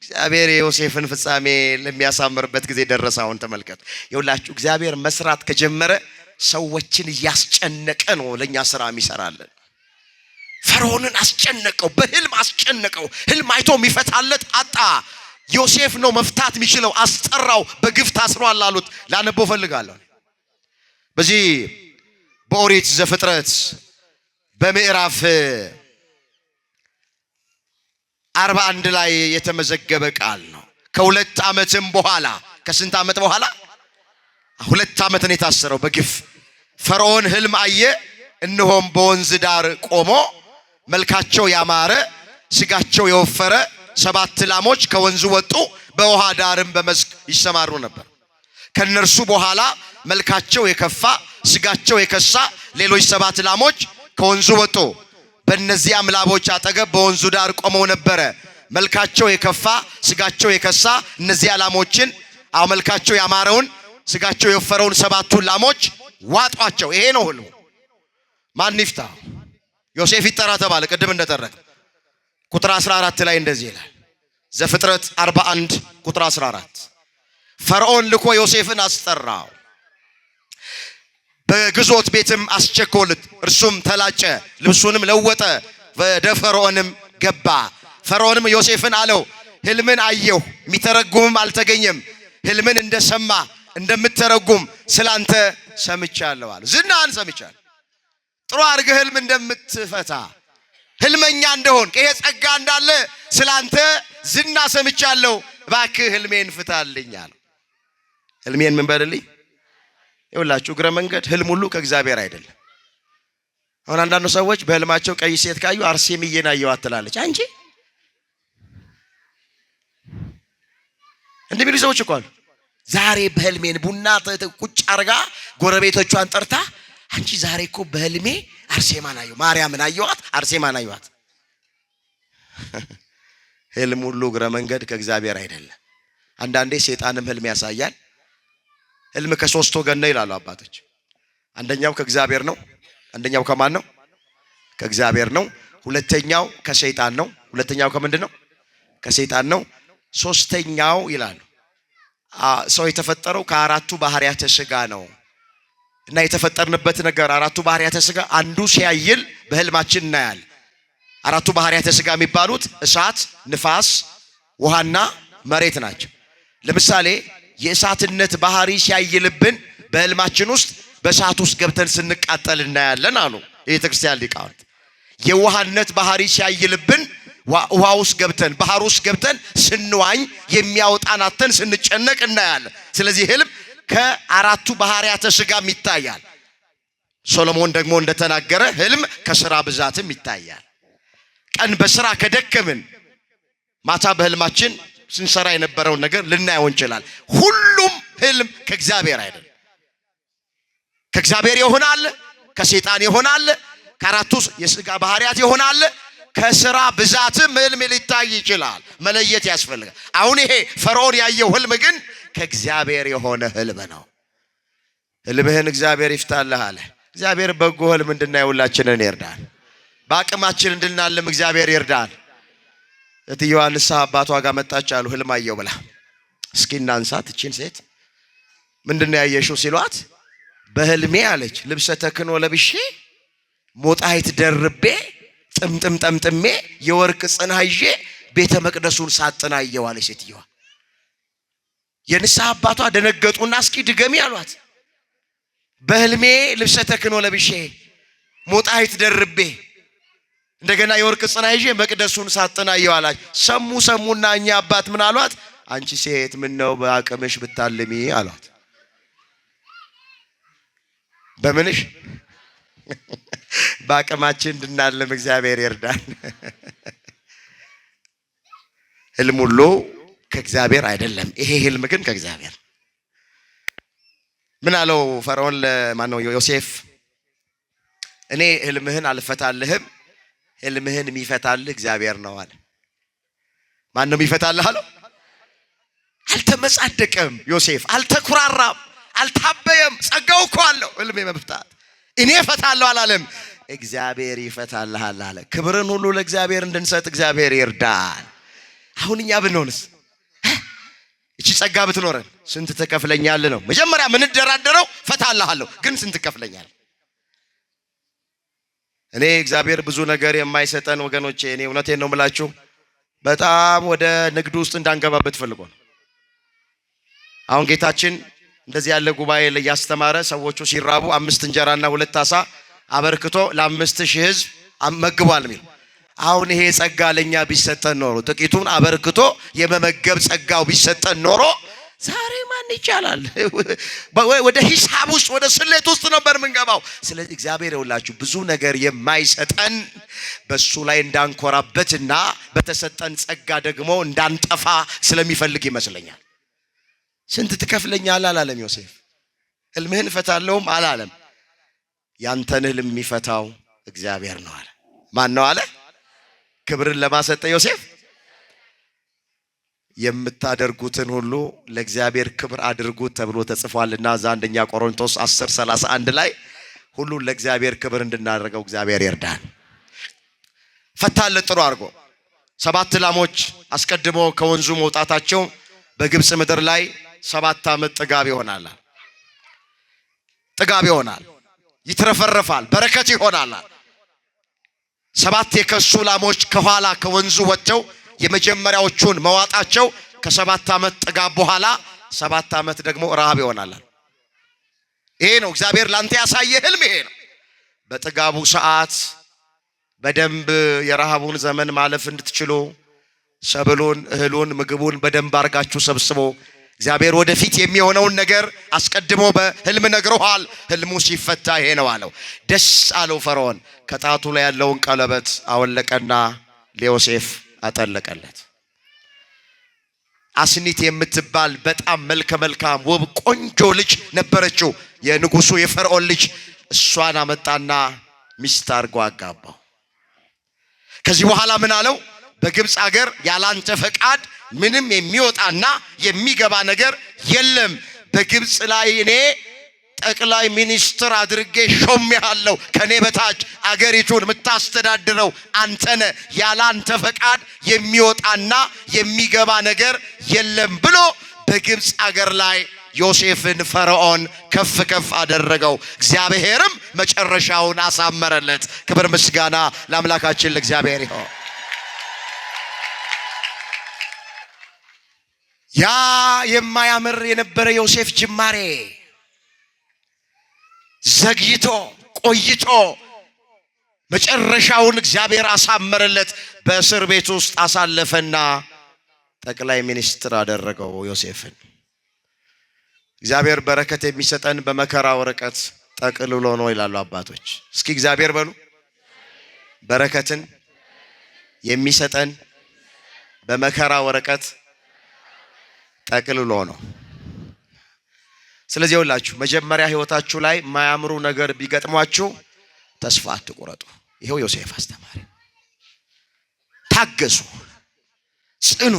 እግዚአብሔር የዮሴፍን ፍጻሜ ለሚያሳምርበት ጊዜ ደረሰ። አሁን ተመልከቱ። ይኸውላችሁ እግዚአብሔር መስራት ከጀመረ ሰዎችን እያስጨነቀ ነው ለኛ ስራ የሚሰራለን። ፈርዖንን አስጨነቀው፣ በህልም አስጨነቀው። ህልም አይቶ የሚፈታለት አጣ። ዮሴፍ ነው መፍታት የሚችለው። አስጠራው። በግፍ ታስሯል አሉት። ላነበው ፈልጋለሁ። በዚህ በኦሪት ዘፍጥረት በምዕራፍ 41 ላይ የተመዘገበ ቃል ነው። ከሁለት ዓመትም በኋላ ከስንት ዓመት በኋላ? 2 ዓመት ነው የታሰረው በግፍ። ፈርዖን ህልም አየ። እነሆም በወንዝ ዳር ቆሞ መልካቸው ያማረ ስጋቸው የወፈረ 7 ላሞች ከወንዙ ወጡ፣ በውሃ ዳርም በመስክ ይሰማሩ ነበር። ከነርሱ በኋላ መልካቸው የከፋ ስጋቸው የከሳ ሌሎች 7 ላሞች ከወንዙ ወጡ። በእነዚያም ላሞች አጠገብ በወንዙ ዳር ቆመው ነበረ። መልካቸው የከፋ ስጋቸው የከሳ እነዚያ ላሞችን መልካቸው ያማረውን ስጋቸው የወፈረውን 7ቱን ላሞች ዋጧቸው። ይሄ ነው ህልሙ። ማን ይፍታ? ዮሴፍ ይጠራ ተባለ። ቅድም እንደተረከ ቁጥር 14 ላይ እንደዚህ ይላል። ዘፍጥረት 41 ቁጥር 14 ፈርዖን ልኮ ዮሴፍን አስጠራው፣ በግዞት ቤትም አስቸኮሉት። እርሱም ተላጨ፣ ልብሱንም ለወጠ፣ ወደ ፈርዖንም ገባ። ፈርዖንም ዮሴፍን አለው፣ ህልምን አየሁ፣ የሚተረጉምም አልተገኘም። ህልምን እንደሰማ እንደምትተረጉም ስላንተ ሰምቻለሁ አለ። ዝናህን ሰምቻለሁ። ጥሩ አድርገህ ህልም እንደምትፈታ ህልመኛ እንደሆንክ ይሄ ጸጋ እንዳለ ስላንተ ዝና ሰምቻለሁ። እባክህ ህልሜን ፍታልኝ አለ። ህልሜን ምን በልልኝ? ይኸውላችሁ እግረ መንገድ ህልም ሁሉ ከእግዚአብሔር አይደለም። አሁን አንዳንዱ ሰዎች በህልማቸው ቀይ ሴት ካዩ አርሴምዬን አየኋት ትላለች። አንቺ እንደሚሉ ሰዎች እኮ አሉ። ዛሬ በህልሜን ቡና ቁጭ አርጋ ጎረቤቶቿን ጠርታ አንቺ ዛሬ እኮ በህልሜ አርሴማን አየሁ፣ ማርያምን አየኋት፣ አርሴማን አየኋት። ህልም ሁሉ እግረ መንገድ ከእግዚአብሔር አይደለም። አንዳንዴ ሰይጣንም ህልም ያሳያል። ህልም ከ3 ወገን ነው ይላሉ አባቶች። አንደኛው ከእግዚአብሔር ነው። አንደኛው ከማን ነው? ከእግዚአብሔር ነው። ሁለተኛው ከሰይጣን ነው። ሁለተኛው ከምንድን ነው? ከሰይጣን ነው። ሶስተኛው ይላሉ ሰው የተፈጠረው ከ4ቱ ባህሪያተ ሥጋ ነው። እና የተፈጠርንበት ነገር አራቱ ባህሪያተ ሥጋ አንዱ ሲያይል በህልማችን እናያለን። አራቱ ባህሪያተ ሥጋ የሚባሉት እሳት፣ ንፋስ፣ ውሃና መሬት ናቸው። ለምሳሌ የእሳትነት ባህሪ ሲያይልብን በህልማችን ውስጥ በእሳት ውስጥ ገብተን ስንቃጠል እናያለን አሉ የቤተክርስቲያን ሊቃውንት። የውሃነት ባህሪ ሲያይልብን ውሃ ውስጥ ገብተን ባህር ውስጥ ገብተን ስንዋኝ የሚያወጣን አተን ስንጨነቅ እናያለን። ስለዚህ ህልም ከአራቱ ባህሪያተ ሥጋም ይታያል። ሶሎሞን ደግሞ እንደተናገረ ህልም ከሥራ ብዛትም ይታያል። ቀን በሥራ ከደከምን ማታ በህልማችን ስንሰራ የነበረውን ነገር ልናየው እንችላለን። ሁሉም ህልም ከእግዚአብሔር አይደለም። ከእግዚአብሔር ይሆናል፣ ከሰይጣን ይሆናል፣ ከአራቱ የሥጋ ባህሪያት ይሆናል። ከሥራ ብዛትም ህልም ሊታይ ይችላል። መለየት ያስፈልጋል። አሁን ይሄ ፈርዖን ያየው ህልም ግን ከእግዚአብሔር የሆነ ህልም ነው። ህልምህን እግዚአብሔር ይፍታልህ አለ። እግዚአብሔር በጎ ህልም እንድናይ ሁላችንን ይርዳል። በአቅማችን እንድናልም እግዚአብሔር ይርዳል። እትየዋ ንስሐ አባቷ ጋር መጣች አሉ ህልም አየው ብላ። እስኪ እናንሳት እቺን ሴት ምንድነው ያየሽው ሲሏት፣ በህልሜ አለች ልብሰ ተክህኖ ለብሼ ሞጣይት ደርቤ ጥምጥም ጠምጥሜ የወርቅ ጽና ይዤ ቤተ መቅደሱን ሳጥን አየሁ አለች ሴትየዋ። የንስሐ አባቷ ደነገጡና እስኪ ድገሚ አሏት። በህልሜ ልብሰ ተክህኖ ለብሼ ሞጣይት ደርቤ እንደገና የወርቅ ጽና ይዤ መቅደሱን ሳጥን አየሁ አላች። ሰሙና እኛ አባት ምን አሏት? አንቺ ሴት ምን ነው በአቅምሽ ብታልሚ አሏት። በምንሽ? በአቅማችን እንድናልም እግዚአብሔር ይርዳን። ህልም ሁሉ ከእግዚአብሔር አይደለም። ይሄ ህልም ግን ከእግዚአብሔር። ምን አለው ፈርዖን ለማን ነው ዮሴፍ? እኔ ህልምህን አልፈታልህም፣ ህልምህን የሚፈታልህ እግዚአብሔር ነው አለ። ማን ነው የሚፈታልህ አለው? አልተመጻደቀም ዮሴፍ፣ አልተኩራራም፣ አልታበየም። ጸጋው እኮ አለው ህልም የመፍታት። እኔ እፈታለሁ አላለም፣ እግዚአብሔር ይፈታልሃል አለ። ክብርን ሁሉ ለእግዚአብሔር እንድንሰጥ እግዚአብሔር ይርዳን። አሁን እኛ ብንሆንስ እቺ ጸጋ ብትኖረን ስንት ትከፍለኛለህ ነው መጀመሪያ ምን ደራደረው? እፈታልሃለሁ ግን ስንት ትከፍለኛለህ? እኔ እግዚአብሔር ብዙ ነገር የማይሰጠን ወገኖቼ፣ እኔ እውነቴን ነው የምላችሁ፣ በጣም ወደ ንግድ ውስጥ እንዳንገባበት ፈልጎ ነው። አሁን ጌታችን እንደዚህ ያለ ጉባኤ ላይ ያስተማረ ሰዎቹ ሲራቡ 5 እንጀራና 2 ዓሣ አበርክቶ ለ5000 ህዝብ መግቧል የሚል። አሁን ይሄ ጸጋ ለኛ ቢሰጠን ኖሮ ጥቂቱን አበርክቶ የመመገብ ጸጋው ቢሰጠን ኖሮ ዛሬ ማን ይቻላል? ወደ ሂሳብ ውስጥ ወደ ስሌት ውስጥ ነበር የምንገባው። ስለዚህ እግዚአብሔር ይውላችሁ ብዙ ነገር የማይሰጠን በሱ ላይ እንዳንኮራበትና በተሰጠን ጸጋ ደግሞ እንዳንጠፋ ስለሚፈልግ ይመስለኛል። ስንት ትከፍለኛለህ አላለም ዮሴፍ። ህልምህን እፈታለሁም አላለም። ያንተን ህልም የሚፈታው እግዚአብሔር ነው አለ። ማን ነው አለ? ክብርን ለማሰጠ ዮሴፍ የምታደርጉትን ሁሉ ለእግዚአብሔር ክብር አድርጉት ተብሎ ተጽፏልና እዛ አንደኛ ቆሮንቶስ 10:31 ላይ ሁሉን ለእግዚአብሔር ክብር እንድናደርገው እግዚአብሔር ይርዳን። ፈታለት ጥሩ አድርጎ 7 ላሞች አስቀድሞ ከወንዙ መውጣታቸው በግብጽ ምድር ላይ 7 ዓመት ጥጋብ ይሆናል። ጥጋብ ይሆናል፣ ይትረፈረፋል፣ በረከት ይሆናል። 7 የከሱ ላሞች ከኋላ ከወንዙ ወጥተው የመጀመሪያዎቹን መዋጣቸው ከ7 ዓመት ጥጋብ በኋላ 7 ዓመት ደግሞ ረሃብ ይሆናል። ይሄ ነው እግዚአብሔር ላንተ ያሳየ ህልም ይሄ ነው። በጥጋቡ ሰዓት በደንብ የረሃቡን ዘመን ማለፍ እንድትችሉ ሰብሉን፣ እህሉን፣ ምግቡን በደንብ አርጋችሁ ሰብስቦ እግዚአብሔር ወደፊት የሚሆነውን ነገር አስቀድሞ በህልም ነግሮሃል። ህልሙ ሲፈታ ይሄ ነው አለው። ደስ አለው ፈርዖን። ከጣቱ ላይ ያለውን ቀለበት አወለቀና ለዮሴፍ አጠለቀለት። አስኒት የምትባል በጣም መልከ መልካም ውብ ቆንጆ ልጅ ነበረችው፣ የንጉሱ የፈርዖን ልጅ። እሷን አመጣና ሚስት አድርጎ አጋባው። ከዚህ በኋላ ምን አለው? በግብጽ ሀገር ያላንተ ፈቃድ ምንም የሚወጣና የሚገባ ነገር የለም። በግብጽ ላይ እኔ ጠቅላይ ሚኒስትር አድርጌ ሾሜሃለሁ። ከኔ በታች አገሪቱን የምታስተዳድረው አንተነ። ያላንተ ፈቃድ የሚወጣና የሚገባ ነገር የለም ብሎ በግብጽ አገር ላይ ዮሴፍን ፈርዖን ከፍ ከፍ አደረገው፣ እግዚአብሔርም መጨረሻውን አሳመረለት። ክብር ምስጋና ለአምላካችን ለእግዚአብሔር ይሁን። ያ የማያምር የነበረ ዮሴፍ ጅማሬ ዘግይቶ ቆይቶ መጨረሻውን እግዚአብሔር አሳመረለት። በእስር ቤት ውስጥ አሳለፈና ጠቅላይ ሚኒስትር አደረገው ዮሴፍን። እግዚአብሔር በረከት የሚሰጠን በመከራ ወረቀት ጠቅልሎ ነው ይላሉ አባቶች። እስኪ እግዚአብሔር በሉ። በረከትን የሚሰጠን በመከራ ወረቀት ጠቅልሎ ነው። ስለዚህ ሁላችሁ መጀመሪያ ህይወታችሁ ላይ ማያምሩ ነገር ቢገጥሟችሁ ተስፋ አትቁረጡ። ይሄው ዮሴፍ አስተማሪ። ታገሱ፣ ጽኑ፣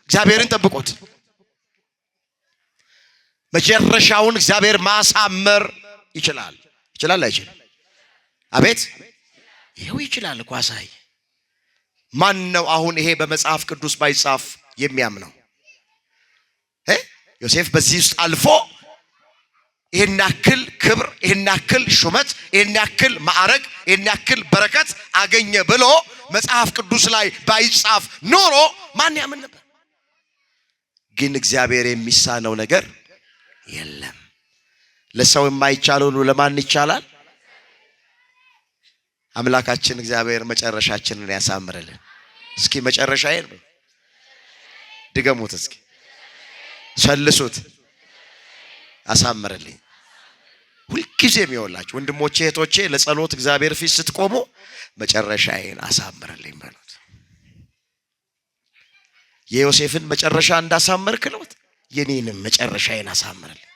እግዚአብሔርን ጠብቁት። መጨረሻውን እግዚአብሔር ማሳመር ይችላል። ይችላል አይችልም? አቤት ይሄው ይችላል እኮ አሳይ። ማን ነው አሁን ይሄ በመጽሐፍ ቅዱስ ባይጻፍ የሚያምነው? ዮሴፍ በዚህ ውስጥ አልፎ ይሄን ያክል ክብር፣ ይሄን ያክል ሹመት፣ ይሄን ያክል ማዕረግ፣ ይሄን ያክል በረከት አገኘ ብሎ መጽሐፍ ቅዱስ ላይ ባይጻፍ ኖሮ ማን ያምን ነበር? ግን እግዚአብሔር የሚሳነው ነገር የለም። ለሰው የማይቻለው ሁሉ ለማን ይቻላል? አምላካችን እግዚአብሔር መጨረሻችንን ያሳምርልን። እስኪ መጨረሻዬን ድገሙት፣ እስኪ ሰልሱት፣ አሳምርልኝ። ሁልጊዜም ይኸውላችሁ ወንድሞቼ እህቶቼ፣ ለጸሎት እግዚአብሔር ፊት ስትቆሙ መጨረሻዬን አሳምርልኝ በሉት። የዮሴፍን መጨረሻ እንዳሳመርክለት የኔንም መጨረሻዬን አሳምርልኝ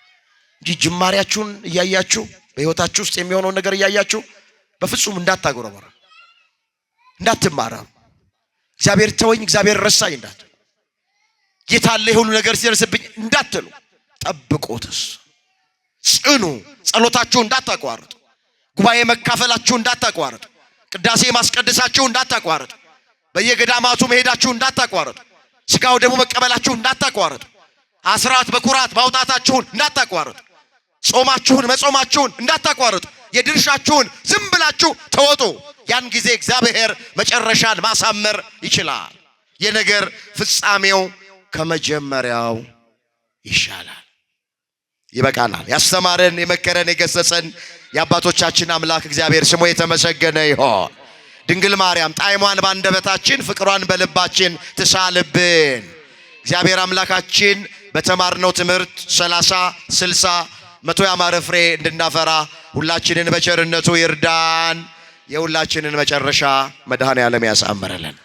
እንጂ ጅማሬያችሁን እያያችሁ በህይወታችሁ ውስጥ የሚሆነውን ነገር እያያችሁ በፍጹም እንዳታጎረበሩ፣ እንዳትማረሩ፣ እግዚአብሔር ተወኝ፣ እግዚአብሔር ረሳኝ እንዳትሉ፣ ጌታ አለ ሁሉ ነገር ሲደርስብኝ እንዳትሉ፣ ጠብቁትስ፣ ጽኑ፣ ጸሎታችሁ እንዳታቋርጡ፣ ጉባኤ መካፈላችሁ እንዳታቋርጡ፣ ቅዳሴ ማስቀደሳችሁ እንዳታቋርጡ፣ በየገዳማቱ መሄዳችሁ እንዳታቋርጡ፣ ስጋው ደግሞ መቀበላችሁ እንዳታቋርጡ፣ አስራት በኩራት ማውጣታችሁን እንዳታቋርጡ፣ ጾማችሁን መጾማችሁን እንዳታቋርጡ፣ የድርሻችሁን ዝም ብላችሁ ተወጡ። ያን ጊዜ እግዚአብሔር መጨረሻን ማሳመር ይችላል። የነገር ፍጻሜው ከመጀመሪያው ይሻላል። ይበቃናል። ያስተማረን የመከረን የገሰጸን የአባቶቻችን አምላክ እግዚአብሔር ስሙ የተመሰገነ ይሁን። ድንግል ማርያም ጣዕሟን ባንደበታችን ፍቅሯን በልባችን ትሳልብን። እግዚአብሔር አምላካችን በተማርነው ትምህርት 30 60 100 ያማረ ፍሬ እንድናፈራ ሁላችንን በቸርነቱ ይርዳን። የሁላችንን መጨረሻ መድኃኔዓለም ያሳምረልን።